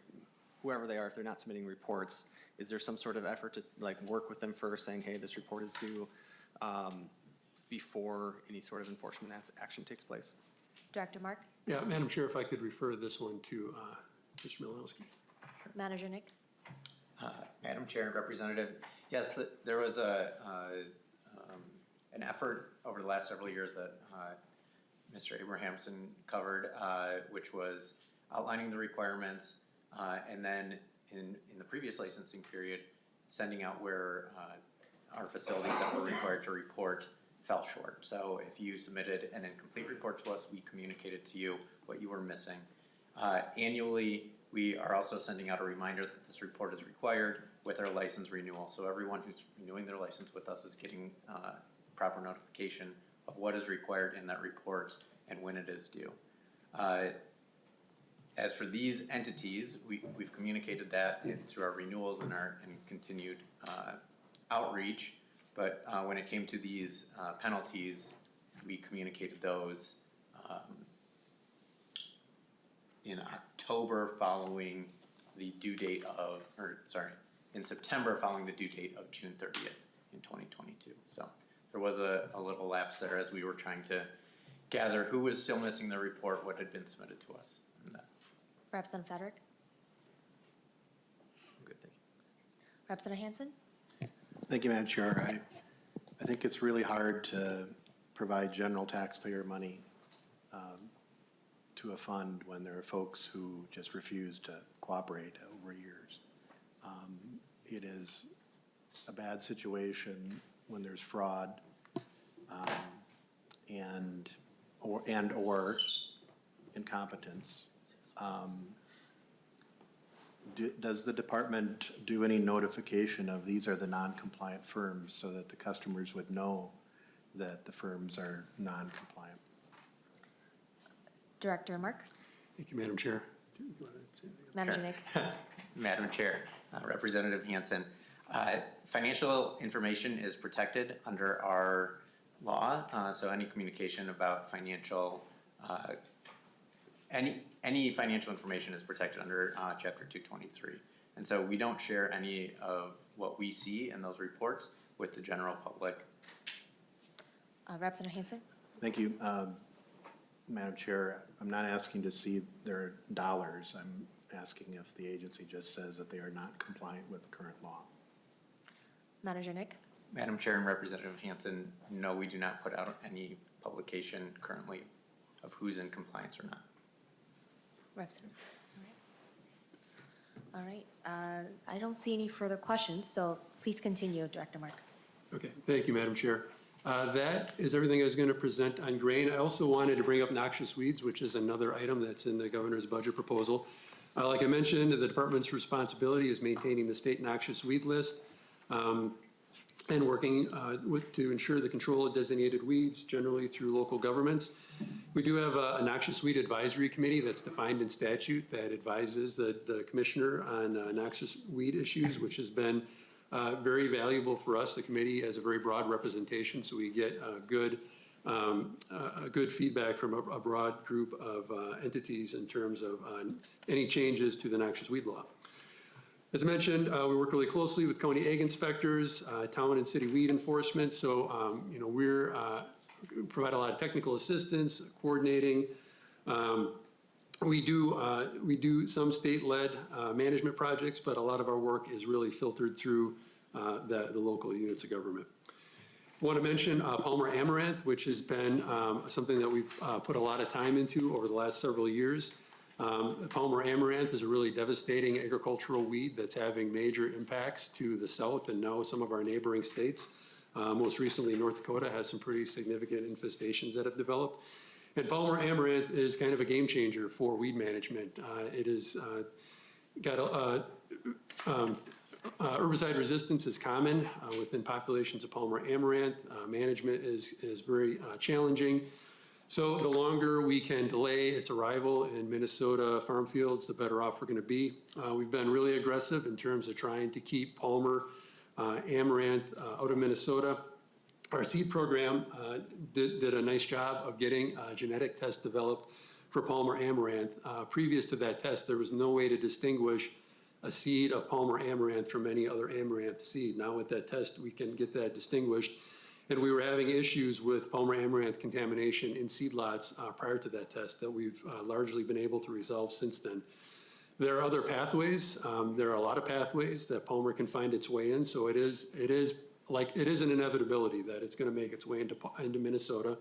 [SPEAKER 9] whoever they are, if they're not submitting reports, is there some sort of effort to work with them first saying, hey, this report is due before any sort of enforcement action takes place?
[SPEAKER 1] Director Mark.
[SPEAKER 2] Yeah, Madam Chair, if I could refer this one to Mr. Milowski.
[SPEAKER 1] Manager Nick.
[SPEAKER 8] Madam Chair and Representative, yes, there was an effort over the last several years that Mr. Abrahamson covered, which was outlining the requirements, and then in the previous licensing period, sending out where our facilities that were required to report fell short. So if you submitted an incomplete report to us, we communicated to you what you were missing. Annually, we are also sending out a reminder that this report is required with our license renewal. So everyone who's renewing their license with us is getting proper notification of what is required in that report and when it is due. As for these entities, we've communicated that through our renewals and continued outreach. But when it came to these penalties, we communicated those in October following the due date of, in September following the due date of June 30th in 2022. So there was a little lapse there as we were trying to gather who was still missing the report, what had been submitted to us.
[SPEAKER 1] Representative Frederick?
[SPEAKER 8] Good, thank you.
[SPEAKER 1] Representative Hansen?
[SPEAKER 5] Thank you, Madam Chair. I think it's really hard to provide general taxpayer money to a fund when there are folks who just refuse to cooperate over years. It is a bad situation when there's fraud and/or incompetence. Does the department do any notification of these are the non-compliant firms so that the customers would know that the firms are non-compliant?
[SPEAKER 1] Director Mark?
[SPEAKER 2] Thank you, Madam Chair.
[SPEAKER 1] Manager Nick?
[SPEAKER 8] Madam Chair, Representative Hansen, financial information is protected under our law, so any communication about financial, any financial information is protected under Chapter 223. And so we don't share any of what we see in those reports with the general public.
[SPEAKER 1] Representative Hansen?
[SPEAKER 5] Thank you. Madam Chair, I'm not asking to see their dollars. I'm asking if the agency just says that they are not compliant with current law.
[SPEAKER 1] Manager Nick?
[SPEAKER 8] Madam Chair and Representative Hansen, no, we do not put out any publication currently of who's in compliance or not.
[SPEAKER 1] Representative, all right. I don't see any further questions, so please continue, Director Mark.
[SPEAKER 2] Okay, thank you, Madam Chair. That is everything I was going to present on grain. I also wanted to bring up noxious weeds, which is another item that's in the governor's budget proposal. Like I mentioned, the department's responsibility is maintaining the state noxious weed list and working to ensure the control of designated weeds, generally through local governments. We do have a noxious weed advisory committee that's defined in statute that advises the commissioner on noxious weed issues, which has been very valuable for us. The committee has a very broad representation, so we get good feedback from a broad group of entities in terms of any changes to the noxious weed law. As I mentioned, we work really closely with county ag inspectors, town and city weed enforcement. So, we're provide a lot of technical assistance, coordinating. We do some state-led management projects, but a lot of our work is really filtered through the local units of government. I want to mention Palmer amaranth, which has been something that we've put a lot of time into over the last several years. Palmer amaranth is a really devastating agricultural weed that's having major impacts to the south and now some of our neighboring states. Most recently, North Dakota has some pretty significant infestations that have developed. And Palmer amaranth is kind of a game changer for weed management. It is got herbicide resistance is common within populations of Palmer amaranth. Management is very challenging. So the longer we can delay its arrival in Minnesota farm fields, the better off we're going to be. We've been really aggressive in terms of trying to keep Palmer amaranth out of Minnesota. Our seed program did a nice job of getting a genetic test developed for Palmer amaranth. Previous to that test, there was no way to distinguish a seed of Palmer amaranth from any other amaranth seed. Now with that test, we can get that distinguished. And we were having issues with Palmer amaranth contamination in seed lots prior to that test that we've largely been able to resolve since then. There are other pathways. There are a lot of pathways that Palmer can find its way in. So it is an inevitability that it's going to make its way into Minnesota.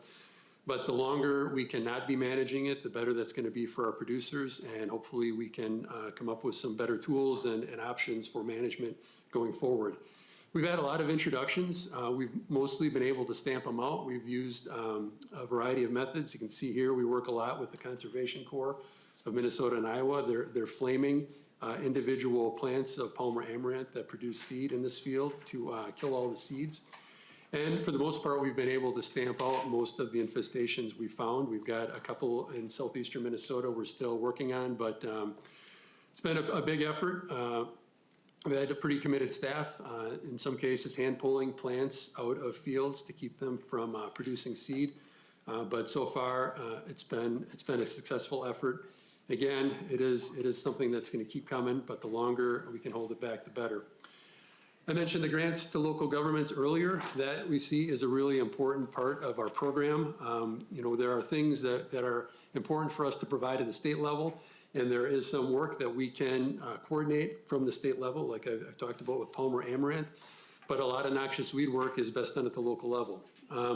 [SPEAKER 2] But the longer we cannot be managing it, the better that's going to be for our producers, and hopefully we can come up with some better tools and options for management going forward. We've had a lot of introductions. We've mostly been able to stamp them out. We've used a variety of methods. You can see here we work a lot with the Conservation Corps of Minnesota and Iowa. They're flaming individual plants of Palmer amaranth that produce seed in this field to kill all the seeds. And for the most part, we've been able to stamp out most of the infestations we found. We've got a couple in southeastern Minnesota we're still working on, but it's been a big effort. We had a pretty committed staff, in some cases hand pulling plants out of fields to keep them from producing seed. But so far, it's been a successful effort. Again, it is something that's going to keep coming, but the longer we can hold it back, the better. I mentioned the grants to local governments earlier. That we see is a really important part of our program. There are things that are important for us to provide at the state level, and there is some work that we can coordinate from the state level, like I've talked about with Palmer amaranth, but a lot of noxious weed work is best done at the local level.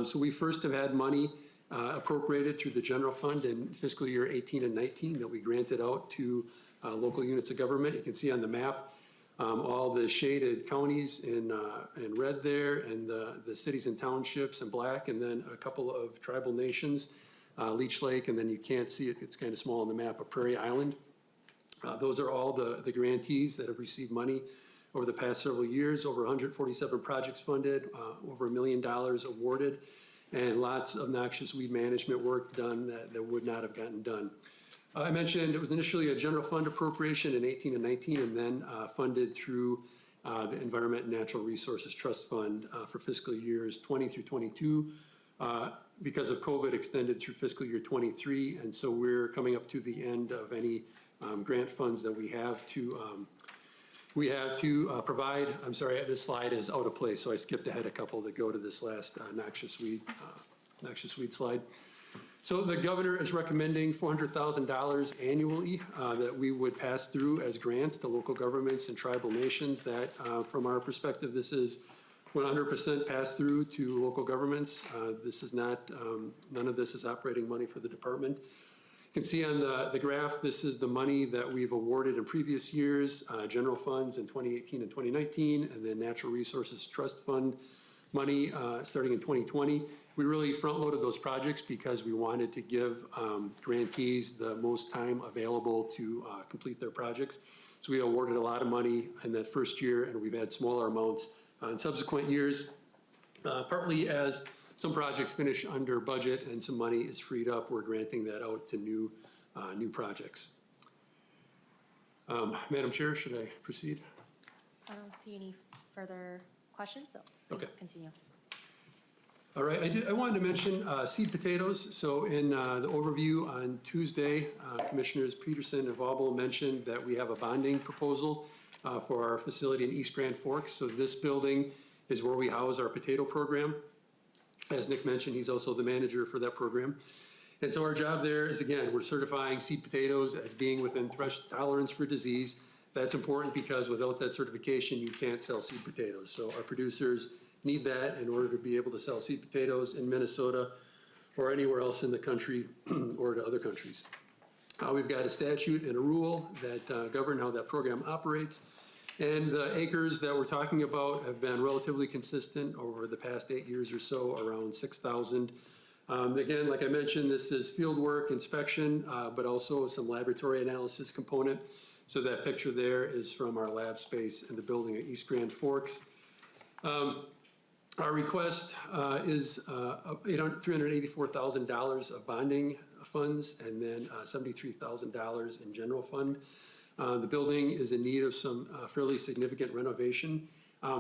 [SPEAKER 2] So we first have had money appropriated through the general fund in fiscal year 18 and 19 that we granted out to local units of government. You can see on the map all the shaded counties in red there, and the cities and townships in black, and then a couple of tribal nations, Leech Lake, and then you can't see it, it's kind of small on the map, of Prairie Island. Those are all the grantees that have received money over the past several years, over 147 projects funded, over $1 million awarded, and lots of noxious weed management work done that would not have gotten done. I mentioned it was initially a general fund appropriation in 18 and 19, and then funded through the Environment and Natural Resources Trust Fund for fiscal years 20 through 22. Because of COVID, extended through fiscal year 23, and so we're coming up to the end of any grant funds that we have to provide. I'm sorry, this slide is out of place, so I skipped ahead a couple that go to this last noxious weed slide. So the governor is recommending $400,000 annually that we would pass through as grants to local governments and tribal nations. That, from our perspective, this is 100% pass through to local governments. This is not, none of this is operating money for the department. You can see on the graph, this is the money that we've awarded in previous years, general funds in 2018 and 2019, and then Natural Resources Trust Fund money starting in 2020. We really front-loaded those projects because we wanted to give grantees the most time available to complete their projects. So we awarded a lot of money in that first year, and we've had smaller amounts in subsequent years, partly as some projects finish under budget and some money is freed up. We're granting that out to new projects. Madam Chair, should I proceed?
[SPEAKER 1] I don't see any further questions, so please continue.
[SPEAKER 2] All right, I wanted to mention seed potatoes. So in the overview on Tuesday, Commissioners Peterson and Vauble mentioned that we have a bonding proposal for our facility in East Grand Forks. So this building is where we house our potato program. As Nick mentioned, he's also the manager for that program. And so our job there is, again, we're certifying seed potatoes as being within threshold tolerance for disease. That's important because without that certification, you can't sell seed potatoes. So our producers need that in order to be able to sell seed potatoes in Minnesota or anywhere else in the country or to other countries. We've got a statute and a rule that govern how that program operates. And the acres that we're talking about have been relatively consistent over the past 8 years or so, around 6,000. Again, like I mentioned, this is field work, inspection, but also some laboratory analysis component. So that picture there is from our lab space in the building at East Grand Forks. Our request is $384,000 of bonding funds and then $73,000 in general fund. The building is in need of some fairly significant renovation.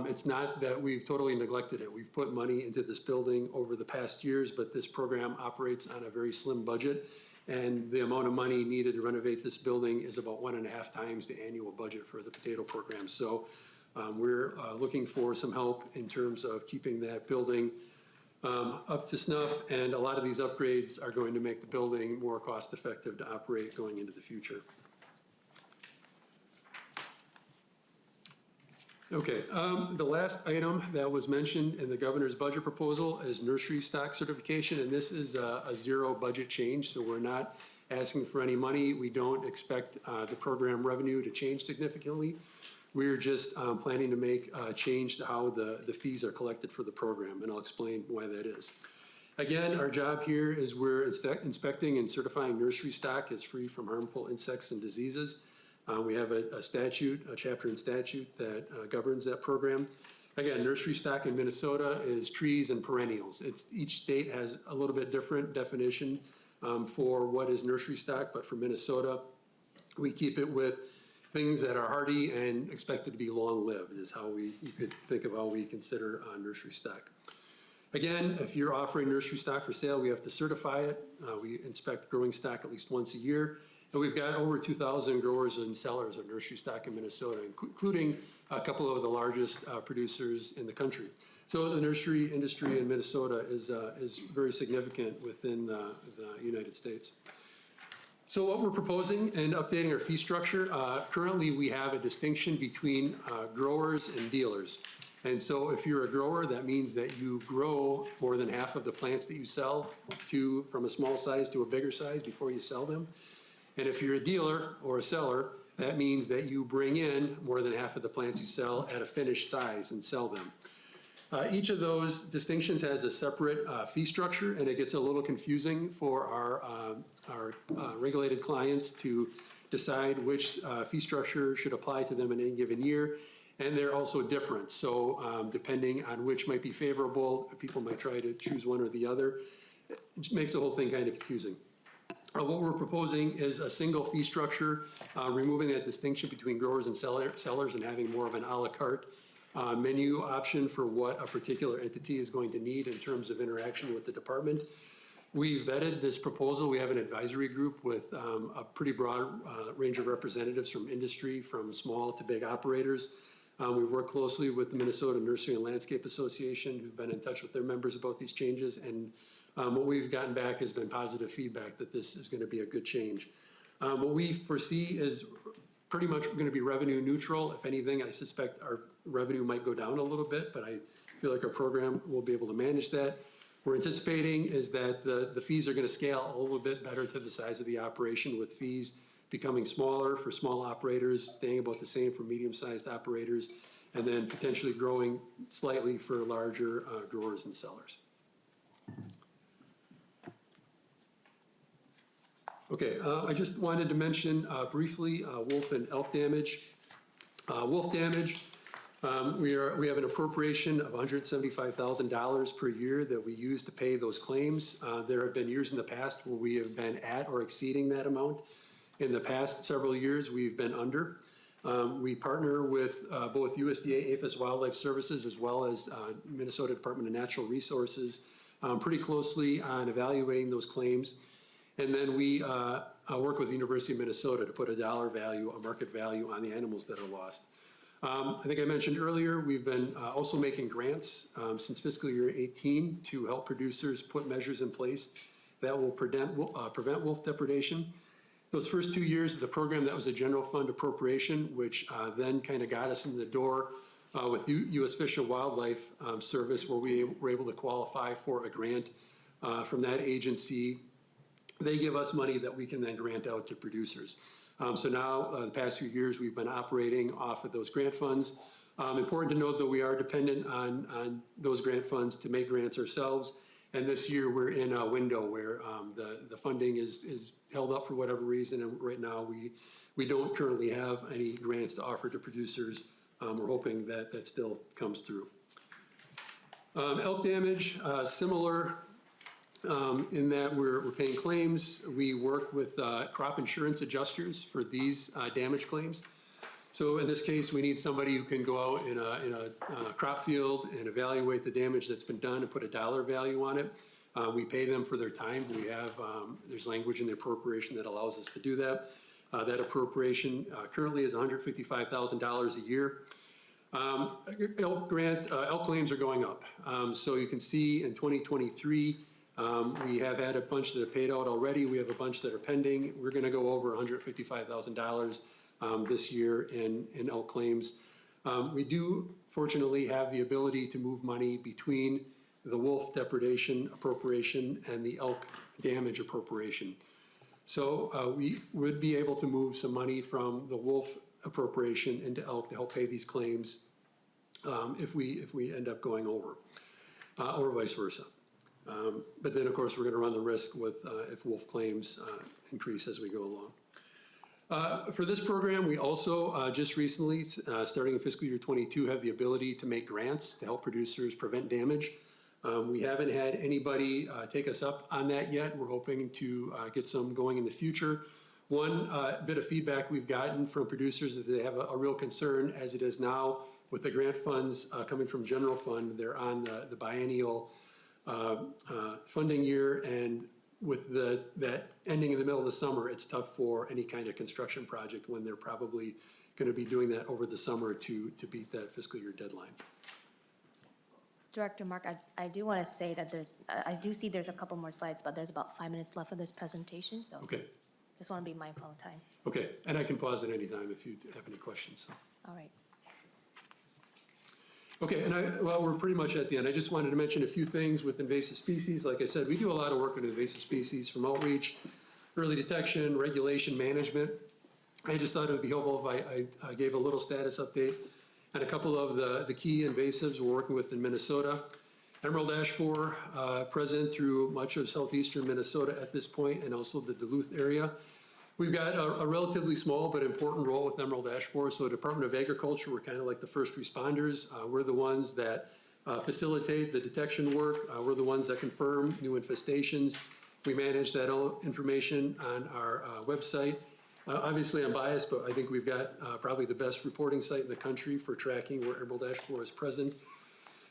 [SPEAKER 2] It's not that we've totally neglected it. We've put money into this building over the past years, but this program operates on a very slim budget. And the amount of money needed to renovate this building is about 1.5 times the annual budget for the potato program. So we're looking for some help in terms of keeping that building up to snuff. And a lot of these upgrades are going to make the building more cost effective to operate going into the future. Okay, the last item that was mentioned in the governor's budget proposal is nursery stock certification, and this is a zero budget change, so we're not asking for any money. We don't expect the program revenue to change significantly. We're just planning to make a change to how the fees are collected for the program, and I'll explain why that is. Again, our job here is we're inspecting and certifying nursery stock as free from harmful insects and diseases. We have a statute, a chapter in statute that governs that program. Again, nursery stock in Minnesota is trees and perennials. Each state has a little bit different definition for what is nursery stock, but for Minnesota, we keep it with things that are hardy and expected to be long-lived is how you could think of how we consider nursery stock. Again, if you're offering nursery stock for sale, we have to certify it. We inspect growing stock at least once a year. And we've got over 2,000 growers and sellers of nursery stock in Minnesota, including a couple of the largest producers in the country. So the nursery industry in Minnesota is very significant within the United States. So what we're proposing and updating our fee structure, currently we have a distinction between growers and dealers. And so if you're a grower, that means that you grow more than half of the plants that you sell from a small size to a bigger size before you sell them. And if you're a dealer or a seller, that means that you bring in more than half of the plants you sell at a finished size and sell them. Each of those distinctions has a separate fee structure, and it gets a little confusing for our regulated clients to decide which fee structure should apply to them in any given year. And they're also different. So depending on which might be favorable, people might try to choose one or the other. It just makes the whole thing kind of confusing. What we're proposing is a single fee structure, removing that distinction between growers and sellers and having more of an a la carte menu option for what a particular entity is going to need in terms of interaction with the department. We vetted this proposal. We have an advisory group with a pretty broad range of representatives from industry, from small to big operators. We've worked closely with the Minnesota Nursery and Landscape Association, who've been in touch with their members about these changes, and what we've gotten back has been positive feedback that this is going to be a good change. What we foresee is pretty much going to be revenue neutral. If anything, I suspect our revenue might go down a little bit, but I feel like our program will be able to manage that. We're anticipating is that the fees are going to scale a little bit better to the size of the operation, with fees becoming smaller for small operators, staying about the same for medium-sized operators, and then potentially growing slightly for larger growers and sellers. Okay, I just wanted to mention briefly wolf and elk damage. Wolf damage, we have an appropriation of $175,000 per year that we use to pay those claims. There have been years in the past where we have been at or exceeding that amount. In the past several years, we've been under. We partner with both USDA APHIS Wildlife Services as well as Minnesota Department of Natural Resources pretty closely on evaluating those claims. And then we work with the University of Minnesota to put a dollar value, a market value on the animals that are lost. I think I mentioned earlier, we've been also making grants since fiscal year 18 to help producers put measures in place that will prevent wolf depredation. Those first 2 years of the program, that was a general fund appropriation, which then kind of got us in the door with U.S. Fish and Wildlife Service, where we were able to qualify for a grant from that agency. They give us money that we can then grant out to producers. So now, the past few years, we've been operating off of those grant funds. Important to note that we are dependent on those grant funds to make grants ourselves. And this year, we're in a window where the funding is held up for whatever reason. And right now, we don't currently have any grants to offer to producers. We're hoping that that still comes through. Elk damage, similar. In that we're paying claims. We work with crop insurance adjusters for these damage claims. So in this case, we need somebody who can go out in a crop field and evaluate the damage that's been done and put a dollar value on it. We pay them for their time. We have, there's language in the appropriation that allows us to do that. That appropriation currently is $155,000 a year. Elk claims are going up. So you can see in 2023, we have had a bunch that are paid out already. We have a bunch that are pending. We're going to go over $155,000 this year in elk claims. We do fortunately have the ability to move money between the wolf depredation appropriation and the elk damage appropriation. So we would be able to move some money from the wolf appropriation into elk to help pay these claims if we end up going over, or vice versa. But then, of course, we're going to run the risk with if wolf claims increase as we go along. For this program, we also just recently, starting in fiscal year 22, have the ability to make grants to help producers prevent damage. We haven't had anybody take us up on that yet. We're hoping to get some going in the future. One bit of feedback we've gotten from producers is that they have a real concern as it is now with the grant funds coming from general fund. They're on the biennial funding year, and with that ending in the middle of the summer, it's tough for any kind of construction project when they're probably going to be doing that over the summer to beat that fiscal year deadline.
[SPEAKER 1] Director Mark, I do want to say that I do see there's a couple more slides, but there's about 5 minutes left of this presentation, so
[SPEAKER 2] Okay,
[SPEAKER 1] just want to be mindful of time.
[SPEAKER 2] okay, and I can pause at any time if you have any questions.
[SPEAKER 1] All right.
[SPEAKER 2] Okay, and well, we're pretty much at the end. I just wanted to mention a few things with invasive species. Like I said, we do a lot of work with invasive species, from outreach, early detection, regulation, management. I just thought it would be helpful if I gave a little status update on a couple of the key invasives we're working with in Minnesota. Emerald ash borer, present through much of southeastern Minnesota at this point, and also the Duluth area. We've got a relatively small but important role with emerald ash borer. So Department of Agriculture, we're kind of like the first responders. We're the ones that facilitate the detection work. We're the ones that confirm new infestations. We manage that information on our website. Obviously, I'm biased, but I think we've got probably the best reporting site in the country for tracking where emerald ash borer is present.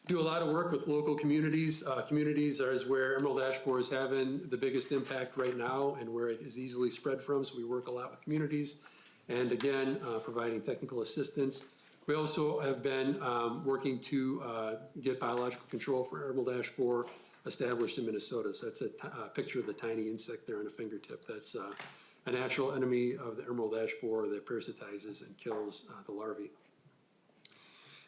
[SPEAKER 2] Do a lot of work with local communities. Communities is where emerald ash borer is having the biggest impact right now and where it is easily spread from. So we work a lot with communities, and again, providing technical assistance. We also have been working to get biological control for emerald ash borer established in Minnesota. So that's a picture of the tiny insect there on a fingertip. That's a natural enemy of the emerald ash borer that parasitizes and kills the larvae.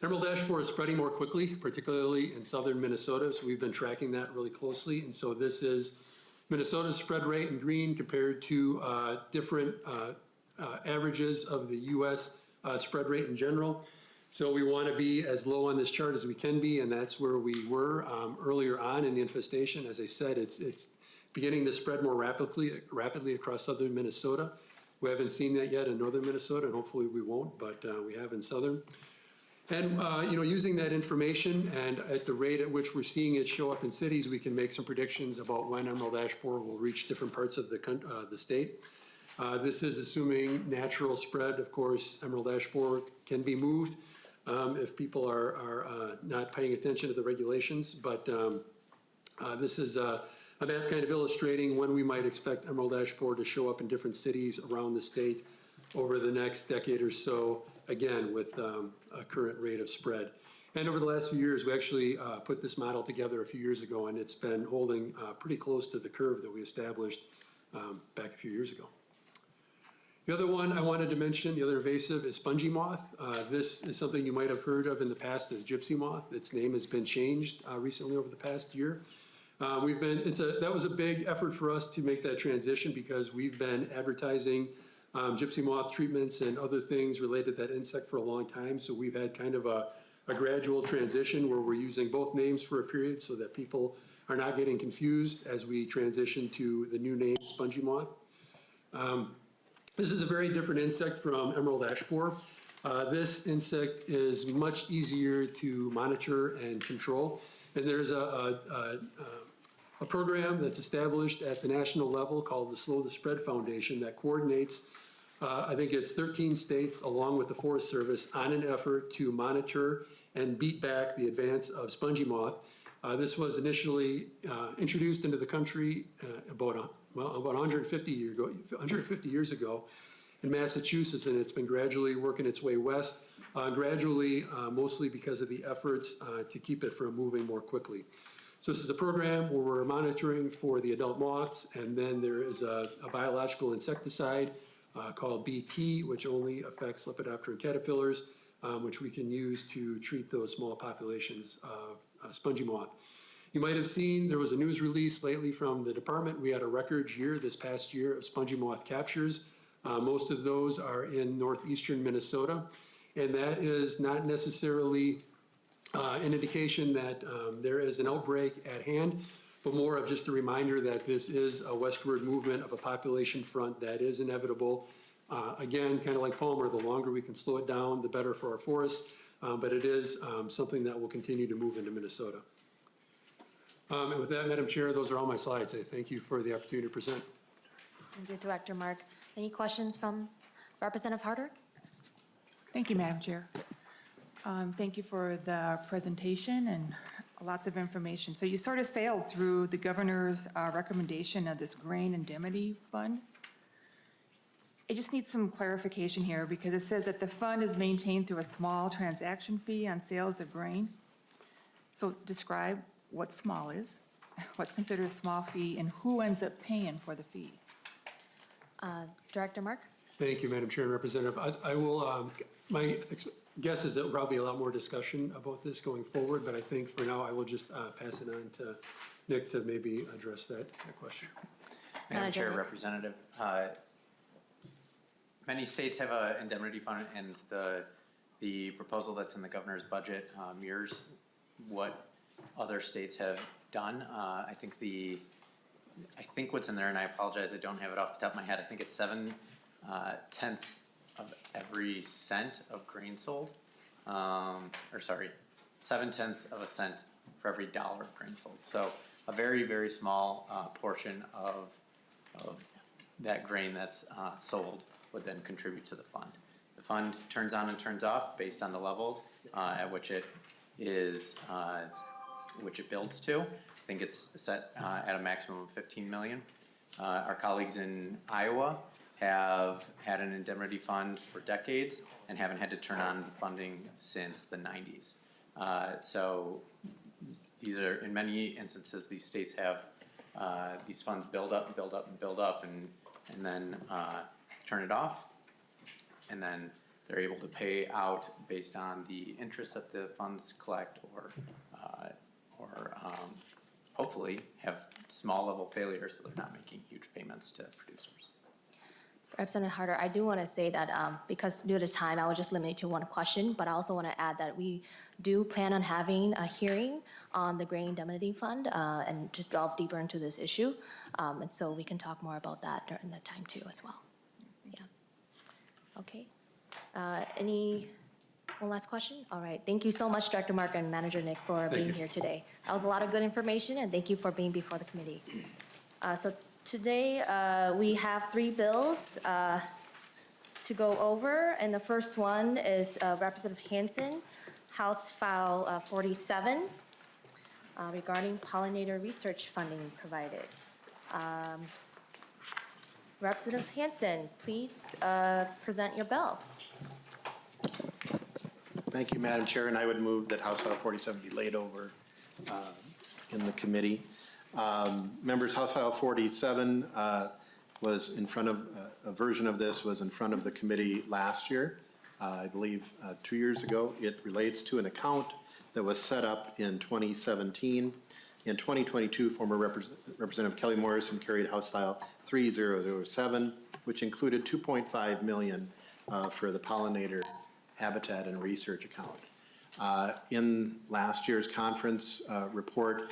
[SPEAKER 2] Emerald ash borer is spreading more quickly, particularly in southern Minnesota, so we've been tracking that really closely. And so this is Minnesota's spread rate in green compared to different averages of the U.S. Spread rate in general. So we want to be as low on this chart as we can be, and that's where we were earlier on in the infestation. As I said, it's beginning to spread more rapidly across southern Minnesota. We haven't seen that yet in northern Minnesota, and hopefully we won't, but we have in southern. And using that information and at the rate at which we're seeing it show up in cities, we can make some predictions about when emerald ash borer will reach different parts of the state. This is assuming natural spread. Of course, emerald ash borer can be moved if people are not paying attention to the regulations. But this is a map kind of illustrating when we might expect emerald ash borer to show up in different cities around the state over the next decade or so, again, with a current rate of spread. And over the last few years, we actually put this model together a few years ago, and it's been holding pretty close to the curve that we established back a few years ago. The other one I wanted to mention, the other invasive, is spongy moth. This is something you might have heard of in the past as gypsy moth. Its name has been changed recently over the past year. That was a big effort for us to make that transition because we've been advertising gypsy moth treatments and other things related to that insect for a long time. So we've had kind of a gradual transition where we're using both names for a period so that people are not getting confused as we transition to the new name, spongy moth. This is a very different insect from emerald ash borer. This insect is much easier to monitor and control. And there's a program that's established at the national level called the Slow the Spread Foundation that coordinates I think it's 13 states, along with the Forest Service, on an effort to monitor and beat back the advance of spongy moth. This was initially introduced into the country about 150 years ago in Massachusetts, and it's been gradually working its way west, mostly because of the efforts to keep it from moving more quickly. So this is a program where we're monitoring for the adult moths, and then there is a biological insecticide called BT, which only affects Lepidopteran caterpillars. which we can use to treat those small populations of spongy moth. You might have seen there was a news release lately from the department. We had a record year this past year of spongy moth captures. Most of those are in northeastern Minnesota, and that is not necessarily an indication that there is an outbreak at hand, but more of just a reminder that this is a westward movement of a population front that is inevitable. Again, kind of like Palmer, the longer we can slow it down, the better for our forests, but it is something that will continue to move into Minnesota. And with that, Madam Chair, those are all my slides. I thank you for the opportunity to present.
[SPEAKER 1] Thank you, Director Mark. Any questions from Representative Harder?
[SPEAKER 10] Thank you, Madam Chair. Thank you for the presentation and lots of information. So you sort of sailed through the governor's recommendation of this grain indemnity fund. I just need some clarification here because it says that the fund is maintained through a small transaction fee on sales of grain. So describe what small is, what's considered a small fee, and who ends up paying for the fee?
[SPEAKER 1] Director Mark?
[SPEAKER 2] Thank you, Madam Chair and Representative. I will, my guess is that there will probably be a lot more discussion about this going forward, but I think for now I will just pass it on to Nick to maybe address that question.
[SPEAKER 8] Madam Chair,
[SPEAKER 1] Nick.
[SPEAKER 8] Representative, many states have an indemnity fund, and the proposal that's in the governor's budget mirrors what other states have done. I think what's in there, and I apologize, I don't have it off the top of my head, I think it's 7/10 of every cent of grain sold. 7/10 of a cent for every dollar of grain sold. So a very, very small portion of that grain that's sold would then contribute to the fund. The fund turns on and turns off based on the levels at which it is, which it builds to. I think it's set at a maximum of 15 million. Our colleagues in Iowa have had an indemnity fund for decades and haven't had to turn on the funding since the 90s. So these are, in many instances, these states have these funds build up and build up and build up and then turn it off. And then they're able to pay out based on the interest that the funds collect or hopefully have small level failures so they're not making huge payments to producers.
[SPEAKER 1] Representative Harder, I do want to say that because due to time, I will just limit it to one question, but I also want to add that we do plan on having a hearing on the grain indemnity fund and just delve deeper into this issue. And so we can talk more about that during that time too as well. Yeah. Okay. One last question? All right. Thank you so much, Director Mark and Manager Nick, for being here today. That was a lot of good information, and thank you for being before the committee. So today, we have 3 bills to go over, and the first one is Representative Hansen, House File 47, regarding pollinator research funding provided. Representative Hansen, please present your bill.
[SPEAKER 5] Thank you, Madam Chair, and I would move that House File 47 be laid over in the committee. Members, House File 47 was in front of, a version of this was in front of the committee last year, I believe 2 years ago. It relates to an account that was set up in 2017. In 2022, former Representative Kelly Morrison carried House File 3007, which included $2.5 million for the pollinator habitat and research account. In last year's conference report,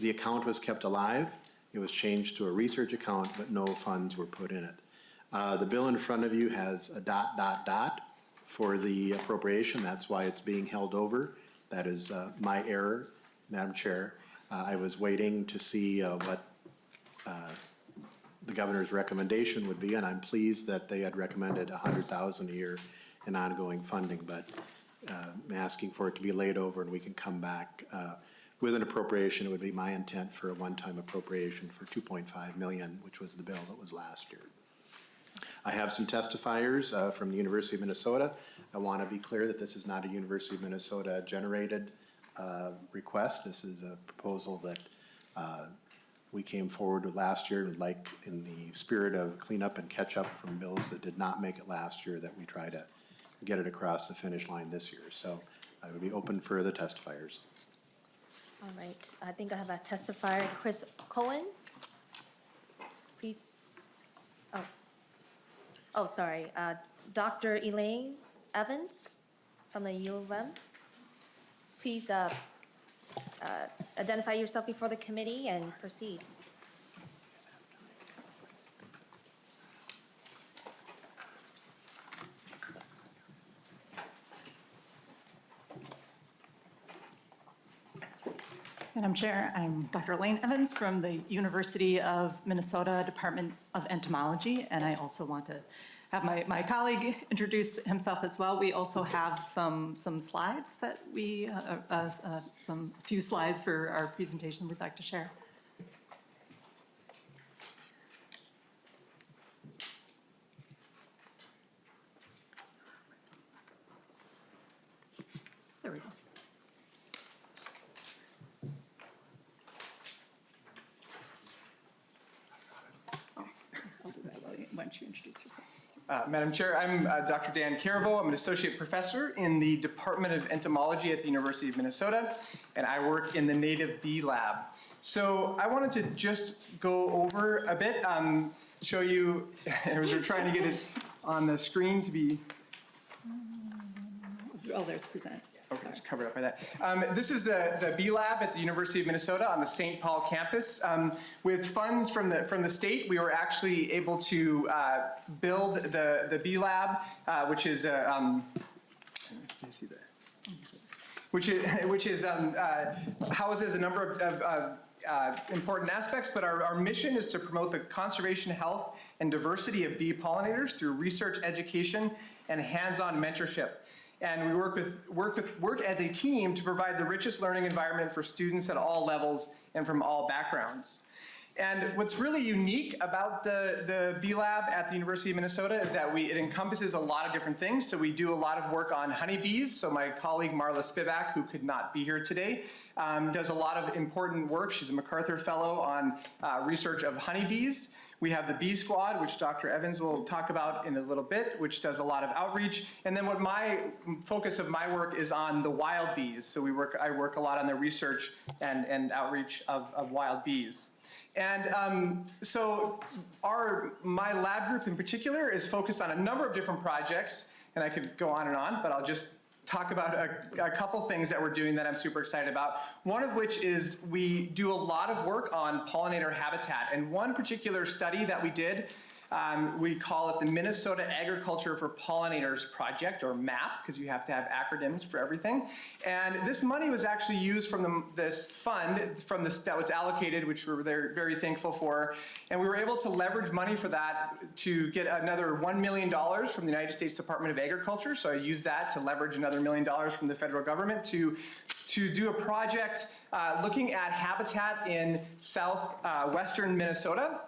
[SPEAKER 5] the account was kept alive. It was changed to a research account, but no funds were put in it. The bill in front of you has a ... for the appropriation. That's why it's being held over. That is my error, Madam Chair. I was waiting to see what the governor's recommendation would be, and I'm pleased that they had recommended $100,000 a year in ongoing funding, but I'm asking for it to be laid over and we can come back with an appropriation. It would be my intent for a one-time appropriation for $2.5 million, which was the bill that was last year. I have some testifiers from the University of Minnesota. I want to be clear that this is not a University of Minnesota generated request. This is a proposal that we came forward with last year, and like in the spirit of cleanup and catch up from bills that did not make it last year, that we try to get it across the finish line this year. So I would be open for the testifiers.
[SPEAKER 1] All right, I think I have a testifier, Chris Cohen. Please, sorry, Dr. Elaine Evans from the U of M. Please identify yourself before the committee and proceed.
[SPEAKER 11] Madam Chair, I'm Dr. Elaine Evans from the University of Minnesota Department of Entomology, and I also want to have my colleague introduce himself as well. We also have some slides that a few slides for our presentation we'd like to share. There we go. I'll do that while why don't you introduce yourself?
[SPEAKER 12] Madam Chair, I'm Dr. Dan Caraveau. I'm an associate professor in the Department of Entomology at the University of Minnesota, and I work in the native bee lab. So I wanted to just go over a bit, show you, as we're trying to get it on the screen to be.
[SPEAKER 11] Oh, there's present.
[SPEAKER 12] Okay, it's covered up by that. This is the bee lab at the University of Minnesota on the St. Paul campus. With funds from the state, we were actually able to build the bee lab, which is houses a number of important aspects, but our mission is to promote the conservation, health, and diversity of bee pollinators through research, education, and hands-on mentorship. And we work as a team to provide the richest learning environment for students at all levels and from all backgrounds. And what's really unique about the bee lab at the University of Minnesota is that it encompasses a lot of different things. So we do a lot of work on honeybees. So my colleague Marla Spivak, who could not be here today, does a lot of important work. She's a MacArthur Fellow on research of honeybees. We have the Bee Squad, which Dr. Evans will talk about in a little bit, which does a lot of outreach. And then what my focus of my work is on the wild bees. So I work a lot on the research and outreach of wild bees. And so my lab group in particular is focused on a number of different projects, and I could go on and on, but I'll just talk about a couple things that we're doing that I'm super excited about. One of which is we do a lot of work on pollinator habitat. And one particular study that we did, we call it the Minnesota Agriculture for Pollinators Project, or MAP, because you have to have acronyms for everything. And this money was actually used from this fund that was allocated, which we're very thankful for. And we were able to leverage money for that to get another $1 million from the United States Department of Agriculture. So I used that to leverage another $1 million from the federal government to do a project looking at habitat in southwestern Minnesota.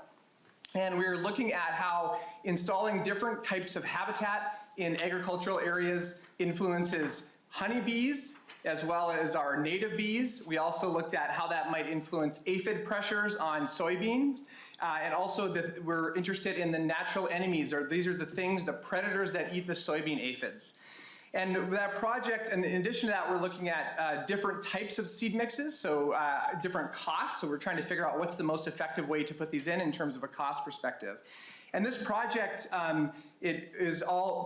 [SPEAKER 12] And we were looking at how installing different types of habitat in agricultural areas influences honeybees, as well as our native bees. We also looked at how that might influence aphid pressures on soybeans. And also that we're interested in the natural enemies, or these are the predators that eat the soybean aphids. And that project, and in addition to that, we're looking at different types of seed mixes, so different costs. So we're trying to figure out what's the most effective way to put these in terms of a cost perspective. And this project, it is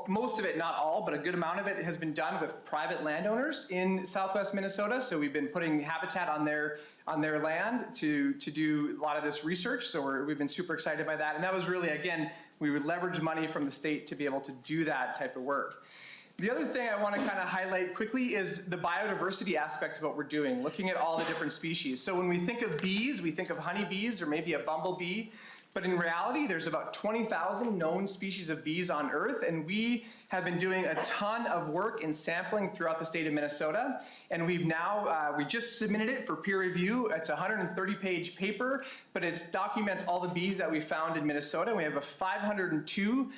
[SPEAKER 12] most of it, not all, but a good amount of it has been done with private landowners in southwest Minnesota. So we've been putting habitat on their land to do a lot of this research. So we've been super excited by that. And that was really, again, we would leverage money from the state to be able to do that type of work. The other thing I want to kind of highlight quickly is the biodiversity aspect of what we're doing, looking at all the different species. So when we think of bees, we think of honeybees or maybe a bumblebee. But in reality, there's about 20,000 known species of bees on Earth, and we have been doing a ton of work in sampling throughout the state of Minnesota. And we've now, we just submitted it for peer review. It's a 130-page paper, but it documents all the bees that we found in Minnesota. We have 502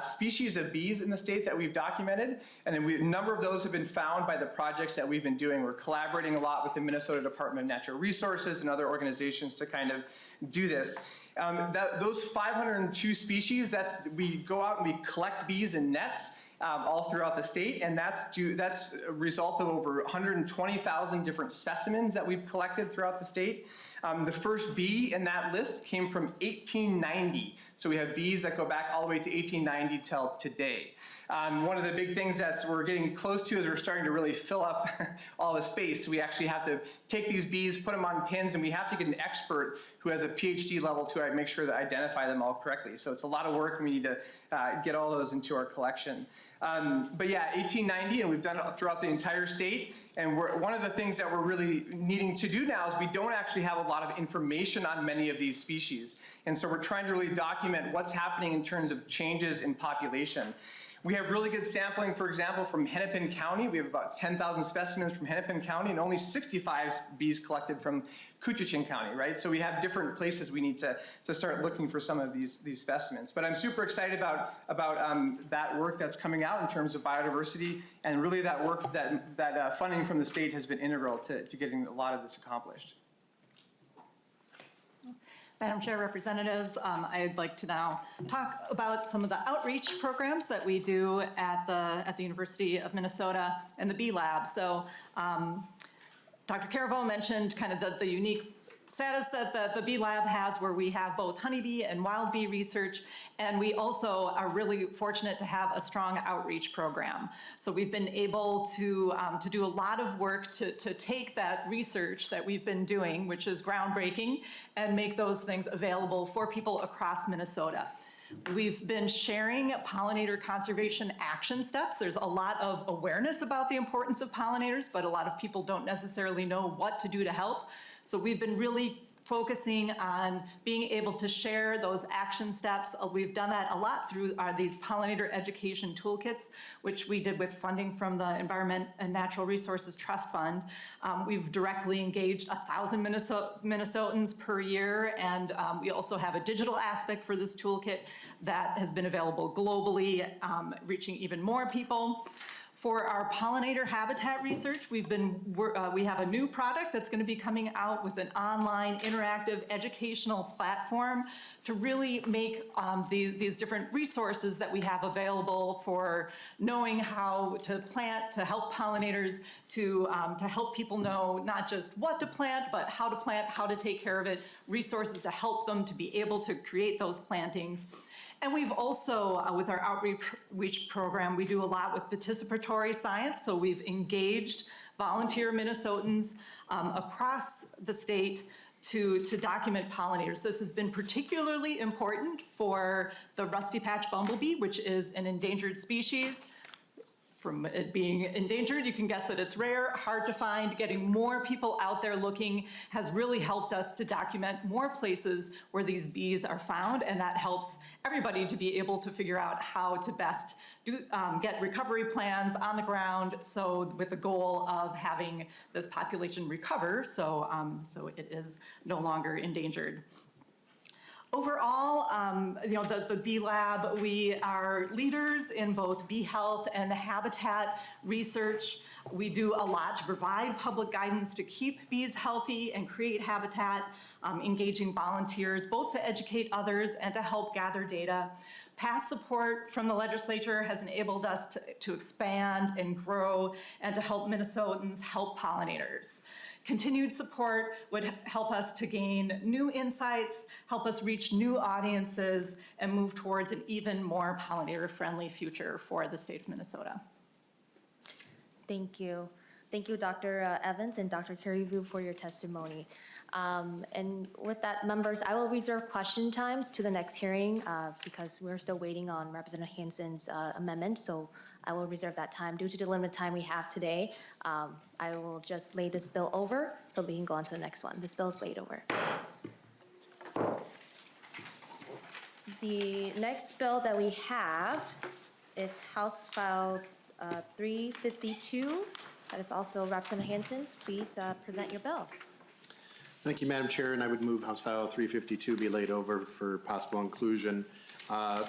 [SPEAKER 12] species of bees in the state that we've documented. And then a number of those have been found by the projects that we've been doing. We're collaborating a lot with the Minnesota Department of Natural Resources and other organizations to kind of do this. Those 502 species, we go out and we collect bees in nets, all throughout the state, and that's a result of over 120,000 different specimens that we've collected throughout the state. The first bee in that list came from 1890, so we have bees that go back all the way to 1890 till today. One of the big things that we're getting close to is we're starting to really fill up all the space. We actually have to take these bees, put them on pins, and we have to get an expert who has a PhD level to make sure to identify them all correctly. So it's a lot of work, and we need to get all those into our collection. But yeah, 1890, and we've done it throughout the entire state. And one of the things that we're really needing to do now is we don't actually have a lot of information on many of these species. And so we're trying to really document what's happening in terms of changes in population. We have really good sampling, for example, from Hennepin County. We have about 10,000 specimens from Hennepin County and only 65 bees collected from Coochin County, right? So we have different places we need to start looking for some of these specimens. But I'm super excited about that work that's coming out in terms of biodiversity, and really that work, that funding from the state has been integral to getting a lot of this accomplished.
[SPEAKER 11] Madam Chair, representatives, I'd like to now talk about some of the outreach programs that we do at the University of Minnesota and the Bee Lab. So Dr. Caravel mentioned kind of the unique status that the Bee Lab has, where we have both honeybee and wild bee research, and we also are really fortunate to have a strong outreach program. So we've been able to do a lot of work to take that research that we've been doing, which is groundbreaking, and make those things available for people across Minnesota. We've been sharing pollinator conservation action steps. There's a lot of awareness about the importance of pollinators, but a lot of people don't necessarily know what to do to help. So we've been really focusing on being able to share those action steps. We've done that a lot through these pollinator education toolkits, which we did with funding from the Environment and Natural Resources Trust Fund. We've directly engaged 1,000 Minnesotans per year, and we also have a digital aspect for this toolkit that has been available globally, reaching even more people. For our pollinator habitat research, we have a new product that's going to be coming out with an online interactive educational platform to really make these different resources that we have available for knowing how to plant, to help pollinators, to help people know not just what to plant, but how to plant, how to take care of it, resources to help them to be able to create those plantings. And we've also, with our outreach program, we do a lot with participatory science. So we've engaged volunteer Minnesotans across the state to document pollinators. This has been particularly important for the rusty patch bumblebee, which is an endangered species. From it being endangered, you can guess that it's rare, hard to find. Getting more people out there looking has really helped us to document more places where these bees are found, and that helps everybody to be able to figure out how to best get recovery plans on the ground, so with the goal of having this population recover, so it is no longer endangered. Overall, the Bee Lab, we are leaders in both bee health and habitat research. We do a lot to provide public guidance to keep bees healthy and create habitat, engaging volunteers, both to educate others and to help gather data. Past support from the legislature has enabled us to expand and grow and to help Minnesotans help pollinators. Continued support would help us to gain new insights, help us reach new audiences, and move towards an even more pollinator-friendly future for the state of Minnesota.
[SPEAKER 1] Thank you. Thank you, Dr. Evans and Dr. Carey-Vu, for your testimony. And with that, members, I will reserve question times to the next hearing because we're still waiting on Representative Hansen's amendment, so I will reserve that time. Due to the limited time we have today, I will just lay this bill over so we can go on to the next one. This bill is laid over. The next bill that we have is House File 352. That is also Representative Hansen's. Please present your bill.
[SPEAKER 5] Thank you, Madam Chair, and I would move House File 352 be laid over for possible inclusion.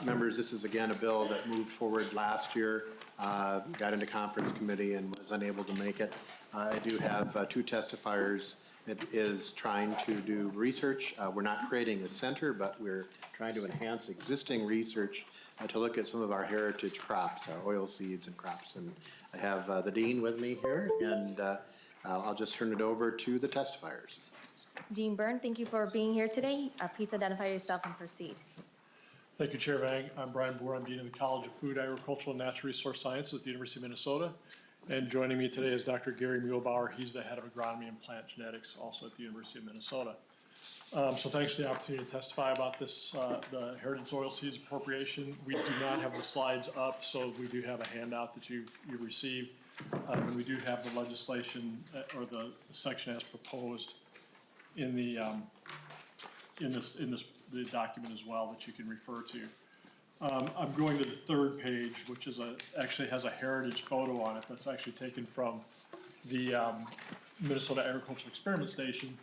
[SPEAKER 5] Members, this is again a bill that moved forward last year, got into conference committee and was unable to make it. I do have two testifiers. It is trying to do research. We're not creating a center, but we're trying to enhance existing research to look at some of our heritage crops, our oil seeds and crops. And I have the dean with me here, and I'll just turn it over to the testifiers.
[SPEAKER 1] Dean Byrne, thank you for being here today. Please identify yourself and proceed.
[SPEAKER 13] Thank you, Chair Vang. I'm Brian Boer. I'm Dean of the College of Food, Agricultural, and Natural Resource Sciences at the University of Minnesota. And joining me today is Dr. Gary Muehlbauer. He's the head of agronomy and plant genetics, also at the University of Minnesota. So thanks for the opportunity to testify about this, the heritage oilseeds appropriation. We do not have the slides up, so we do have a handout that you've received. And we do have the legislation or the section as proposed in the the document as well that you can refer to. I'm going to the third page, which is actually has a heritage photo on it that's actually taken from the Minnesota Agricultural Experiment Station.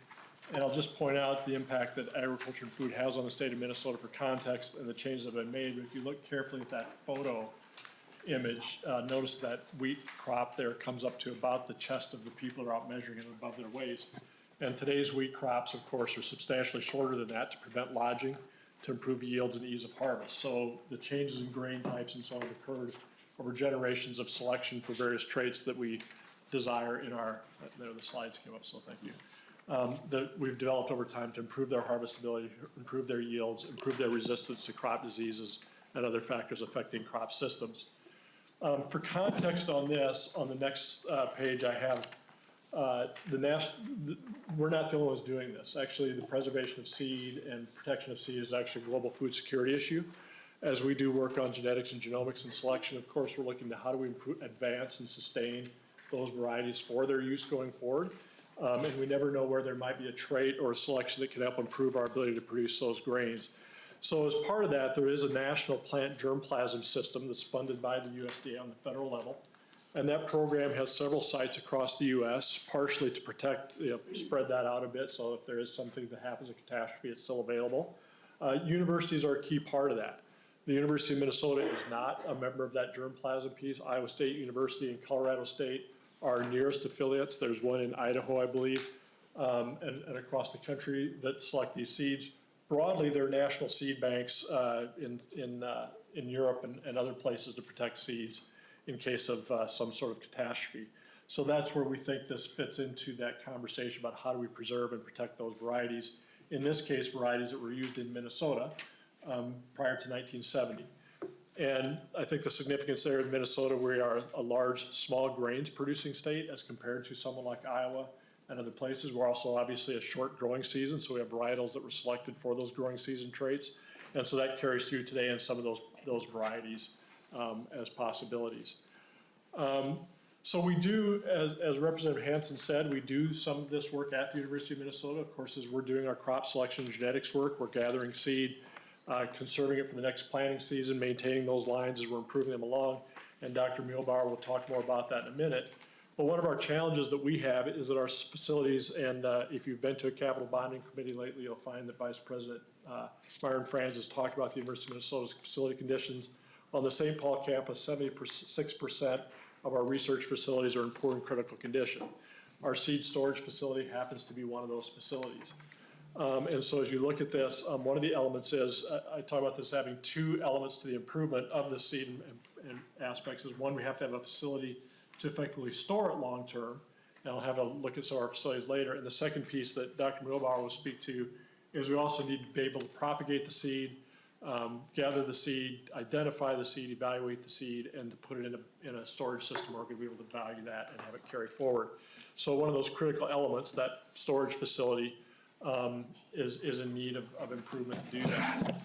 [SPEAKER 13] And I'll just point out the impact that agriculture and food has on the state of Minnesota for context and the changes that have been made. But if you look carefully at that photo image, notice that wheat crop there comes up to about the chest of the people that are out measuring it above their waist. And today's wheat crops, of course, are substantially shorter than that to prevent lodging, to improve yields and ease of harvest. So the changes in grain types and so on have occurred over generations of selection for various traits that we desire in our, there the slides came up, so thank you. That we've developed over time to improve their harvestability, improve their yields, improve their resistance to crop diseases and other factors affecting crop systems. For context on this, on the next page I have we're not the only ones doing this. Actually, the preservation of seed and protection of seed is actually a global food security issue. As we do work on genetics and genomics and selection, of course, we're looking to how do we advance and sustain those varieties for their use going forward. And we never know where there might be a trait or a selection that can help improve our ability to produce those grains. So as part of that, there is a national plant germplasm system that's funded by the USDA on the federal level. And that program has several sites across the U.S., partially to protect, spread that out a bit, so if there is something that happens, a catastrophe, it's still available. Universities are a key part of that. The University of Minnesota is not a member of that germplasm piece. Iowa State University and Colorado State are our nearest affiliates. There's one in Idaho, I believe, and across the country that select these seeds. Broadly, there are national seed banks in Europe and other places to protect seeds in case of some sort of catastrophe. So that's where we think this fits into that conversation about how do we preserve and protect those varieties. In this case, varieties that were used in Minnesota prior to 1970. And I think the significance there in Minnesota, we are a large, small grains producing state as compared to someone like Iowa and other places. We're also obviously a short growing season, so we have varietals that were selected for those growing season traits. And so that carries through today in some of those varieties. As possibilities. So we do, as Representative Hansen said, we do some of this work at the University of Minnesota. Of course, as we're doing our crop selection and genetics work, we're gathering seed, conserving it for the next planting season, maintaining those lines as we're improving them along. And Dr. Muehlbauer will talk more about that in a minute. But one of our challenges that we have is that our facilities, and if you've been to a capital bonding committee lately, you'll find that Vice President Myron Franz has talked about the University of Minnesota's facility conditions. On the St. Paul campus, 76% of our research facilities are in poor and critical condition. Our seed storage facility happens to be one of those facilities. And so as you look at this, one of the elements is, I talk about this having two elements to the improvement of the seed and aspects is one, we have to have a facility to effectively store it long-term. And I'll have a look at some of our facilities later. And the second piece that Dr. Muehlbauer will speak to is we also need to be able to propagate the seed, gather the seed, identify the seed, evaluate the seed, and to put it in a storage system where we're going to be able to value that and have it carry forward. So one of those critical elements, that storage facility, is in need of improvement to do that.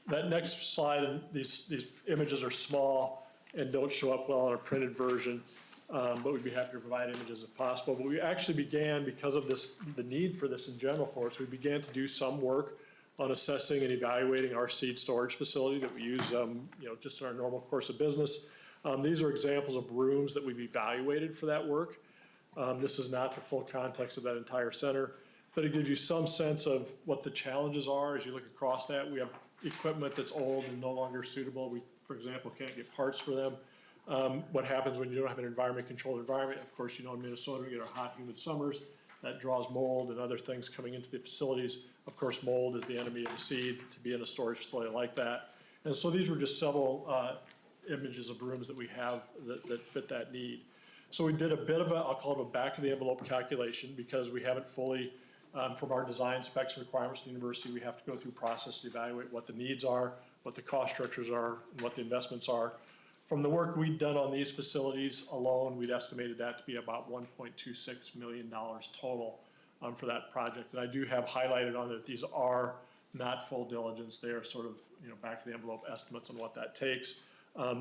[SPEAKER 13] That next slide, and these images are small and don't show up well on a printed version, but we'd be happy to provide images if possible. But we actually began, because of the need for this in general for us, we began to do some work on assessing and evaluating our seed storage facility that we use just in our normal course of business. These are examples of rooms that we've evaluated for that work. This is not the full context of that entire center, but it gives you some sense of what the challenges are as you look across that. We have equipment that's old and no longer suitable. We, for example, can't get parts for them. What happens when you don't have an environment-controlled environment? Of course, in Minnesota, we get our hot, humid summers. That draws mold and other things coming into the facilities. Of course, mold is the enemy of the seed to be in a storage facility like that. And so these were just several images of rooms that we have that fit that need. So we did a bit of a, I'll call it a back of the envelope calculation, because we haven't fully, from our design specs and requirements to the university, we have to go through a process to evaluate what the needs are, what the cost structures are, and what the investments are. From the work we'd done on these facilities alone, we'd estimated that to be about $1.26 million total for that project. And I do have highlighted on it that these are not full diligence. They are sort of, back of the envelope estimates on what that takes.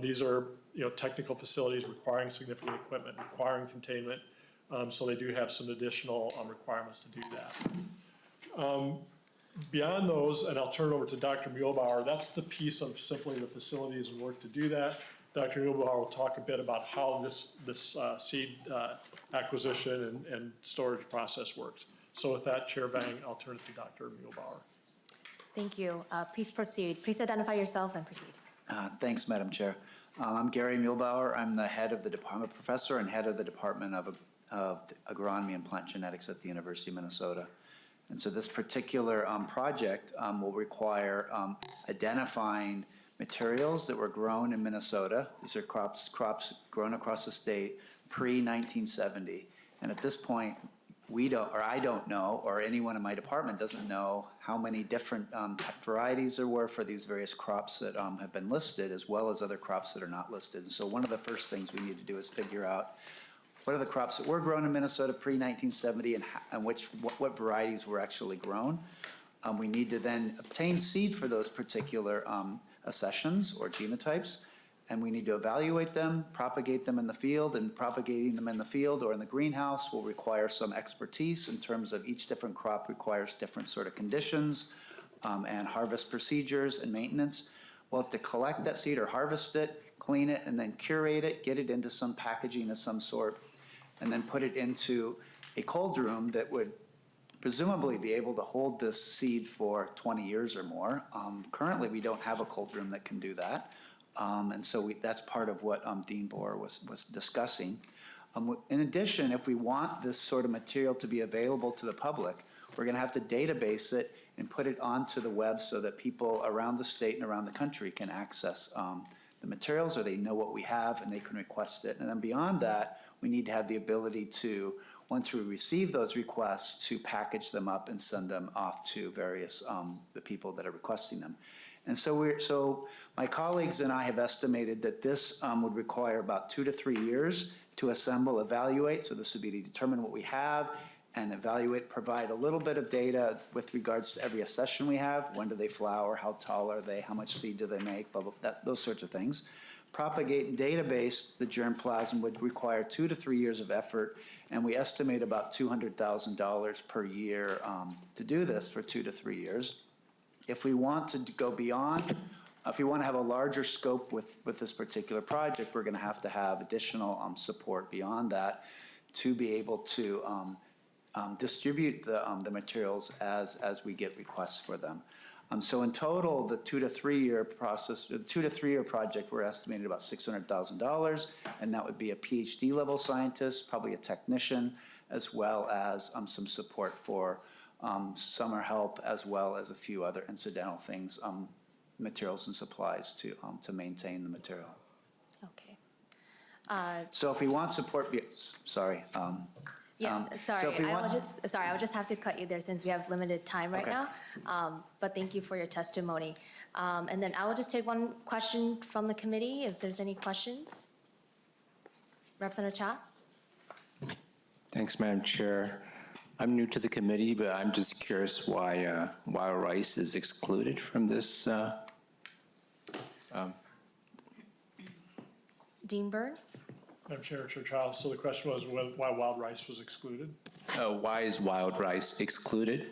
[SPEAKER 13] These are, technical facilities requiring significant equipment, requiring containment. So they do have some additional requirements to do that. Beyond those, and I'll turn it over to Dr. Muehlbauer, that's the piece of simply the facilities and work to do that. Dr. Muehlbauer will talk a bit about how this seed acquisition and storage process works. So with that, Chair Vang, I'll turn it to Dr. Muehlbauer.
[SPEAKER 1] Thank you. Please proceed. Please identify yourself and proceed.
[SPEAKER 14] Thanks, Madam Chair. I'm Gary Muehlbauer. I'm the head of the department, professor and head of the Department of Agronomy and Plant Genetics at the University of Minnesota. And so this particular project will require identifying materials that were grown in Minnesota. These are crops grown across the state pre-1970. And at this point, I don't know, or anyone in my department doesn't know how many different varieties there were for these various crops that have been listed, as well as other crops that are not listed. And so one of the first things we need to do is figure out what are the crops that were grown in Minnesota pre-1970 and what varieties were actually grown. We need to then obtain seed for those particular accessions or genotypes, and we need to evaluate them, propagate them in the field, and propagating them in the field or in the greenhouse will require some expertise in terms of each different crop requires different sort of conditions and harvest procedures and maintenance. We'll have to collect that seed or harvest it, clean it, and then curate it, get it into some packaging of some sort, and then put it into a cold room that would presumably be able to hold this seed for 20 years or more. Currently, we don't have a cold room that can do that. And so that's part of what Dean Bohr was discussing. In addition, if we want this sort of material to be available to the public, we're going to have to database it and put it onto the web so that people around the state and around the country can access the materials, or they know what we have and they can request it. And then beyond that, we need to have the ability to, once we receive those requests, to package them up and send them off to various the people that are requesting them. And so my colleagues and I have estimated that this would require about 2 to 3 years to assemble, evaluate. So this would be to determine what we have and evaluate, provide a little bit of data with regards to every accession we have. When do they flower? How tall are they? How much seed do they make? Blah, blah, those sorts of things. Propagate and database the germplasm would require 2 to 3 years of effort, and we estimate about $200,000 per year to do this for 2 to 3 years. If we want to go beyond, if we want to have a larger scope with this particular project, we're going to have additional support beyond that to be able to distribute the materials as we get requests for them. So in total, the 2 to 3 year process, the 2 to 3 year project, we're estimated about $600,000, and that would be a PhD level scientist, probably a technician, as well as some support for summer help, as well as a few other incidental things, materials and supplies to maintain the material.
[SPEAKER 1] Okay.
[SPEAKER 14] So if we want support, sorry.
[SPEAKER 1] Yes, sorry,
[SPEAKER 14] so if we want,
[SPEAKER 1] I would just have to cut you there since we have limited time right
[SPEAKER 14] Okay.
[SPEAKER 1] now. But thank you for your testimony. And then I will just take one question from the committee, if there's any questions. Representative Cha?
[SPEAKER 3] Thanks, Madam Chair. I'm new to the committee, but I'm just curious why wild rice is excluded from this.
[SPEAKER 1] Dean Byrne?
[SPEAKER 13] Madam Chair, Chair Child, so the question was why wild rice was excluded?
[SPEAKER 3] Why is wild rice excluded?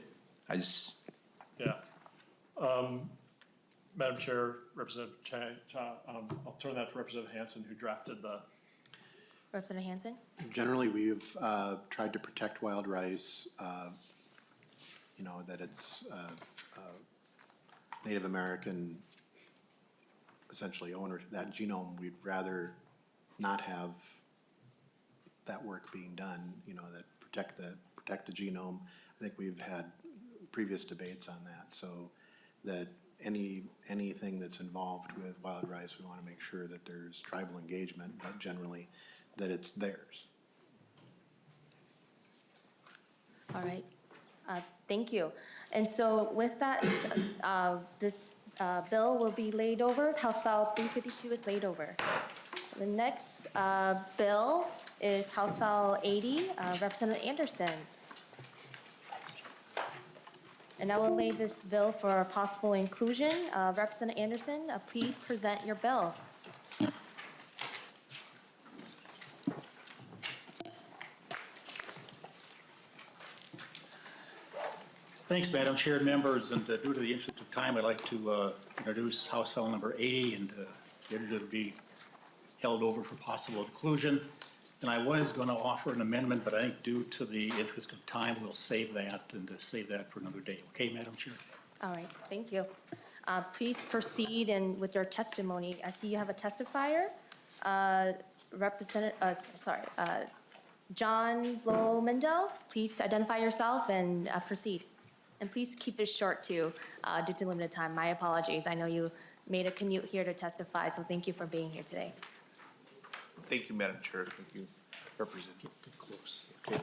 [SPEAKER 13] Yeah. Madam Chair, Representative Cha, I'll turn that to Representative Hansen, who drafted the.
[SPEAKER 1] Representative Hansen?
[SPEAKER 5] Generally, we've tried to protect wild rice, that it's Native American, essentially owner, that genome, we'd rather not have that work being done, that protect the genome. I think we've had previous debates on that, so that anything that's involved with wild rice, we want to make sure that there's tribal engagement, but generally that it's theirs.
[SPEAKER 1] All right, thank you. And so with that, this bill will be laid over. House File 352 is laid over. The next bill is House File 80, Representative Anderson. And I will lay this bill for possible inclusion. Representative Anderson, please present your bill.
[SPEAKER 6] Thanks, Madam Chair and members, and due to the interest of time, I'd like to introduce House File number 80 and get it to be held over for possible inclusion. And I was going to offer an amendment, but I think due to the interest of time, we'll save that and save that for another day. Okay, Madam Chair?
[SPEAKER 1] All right, thank you. Please proceed with your testimony. I see you have a testifier. John Blomendell, please identify yourself and proceed. And please keep it short too, due to limited time. My apologies. I know you made a commute here to testify, so thank you for being here today.
[SPEAKER 15] Thank you, Madam Chair. Thank you, Representative.
[SPEAKER 6] Get close. Okay.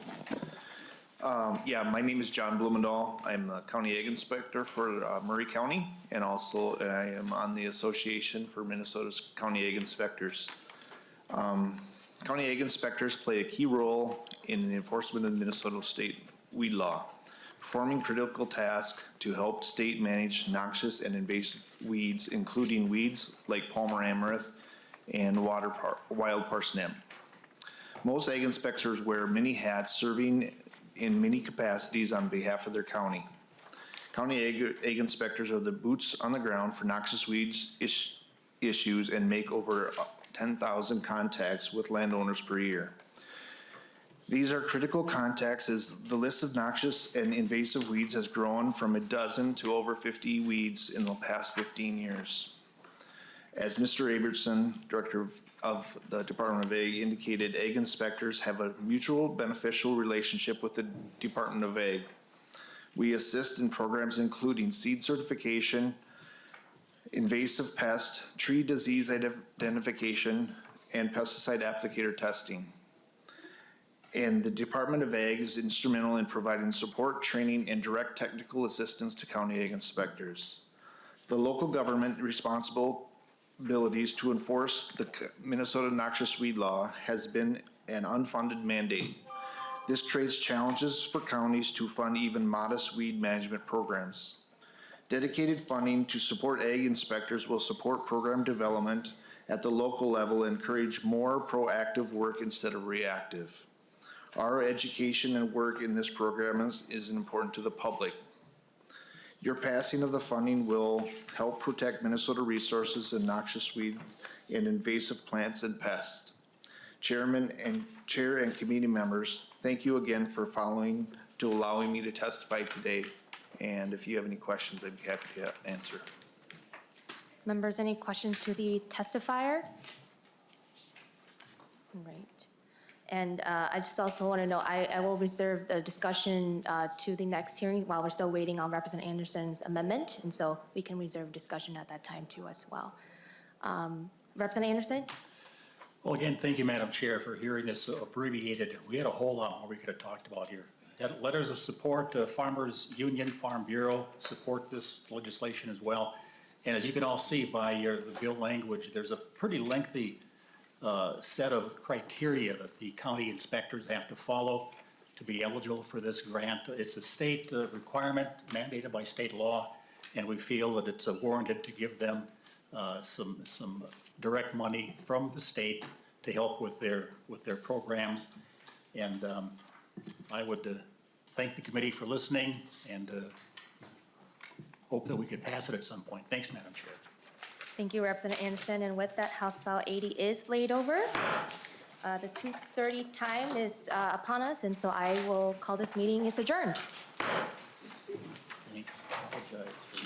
[SPEAKER 15] Yeah, my name is John Blumendahl. I'm the County Ag Inspector for Murray County, and also I am on the Association for Minnesota's County Ag Inspectors. County Ag Inspectors play a key role in the enforcement of Minnesota state weed law, performing critical tasks to help state manage noxious and invasive weeds, including weeds like Palmer amaranth and wild parsnip. Most ag inspectors wear many hats, serving in many capacities on behalf of their county. County ag inspectors are the boots on the ground for noxious weeds issues and make over 10,000 contacts with landowners per year. These are critical contacts as the list of noxious and invasive weeds has grown from a dozen to over 50 weeds in the past 15 years. As Mr. Abertson, Director of the Department of Ag, indicated, ag inspectors have a mutual beneficial relationship with the Department of Ag. We assist in programs including seed certification, invasive pest, tree disease identification, and pesticide applicator testing. And the Department of Ag is instrumental in providing support, training, and direct technical assistance to county ag inspectors. The local government responsibilities to enforce the Minnesota noxious weed law has been an unfunded mandate. This creates challenges for counties to fund even modest weed management programs. Dedicated funding to support ag inspectors will support program development at the local level and encourage more proactive work instead of reactive. Our education and work in this program is important to the public. Your passing of the funding will help protect Minnesota resources and noxious weed and invasive plants and pests. Chair and committee members, thank you again for allowing me to testify today. And if you have any questions, I'd be happy to answer.
[SPEAKER 1] Members, any questions to the testifier? Right. And I just also want to know, I will reserve the discussion to the next hearing while we're still waiting on Representative Anderson's amendment. And so we can reserve discussion at that time too as well. Representative Anderson?
[SPEAKER 6] Well, again, thank you, Madam Chair, for hearing this abbreviated. We had a whole lot more we could have talked about here. Had letters of support to Farmers Union, Farm Bureau support this legislation as well. And as you can all see by the bill language, there's a pretty lengthy set of criteria that the county inspectors have to follow to be eligible for this grant. It's a state requirement mandated by state law, and we feel that it's warranted to give them some direct money from the state to help with their programs. And I would thank the committee for listening and hope that we could pass it at some point. Thanks, Madam Chair.
[SPEAKER 1] Thank you, Representative Anderson. And with that, House File 80 is laid over. The 2:30 time is upon us, and so I will call this meeting is adjourned.
[SPEAKER 6] Thanks. I apologize for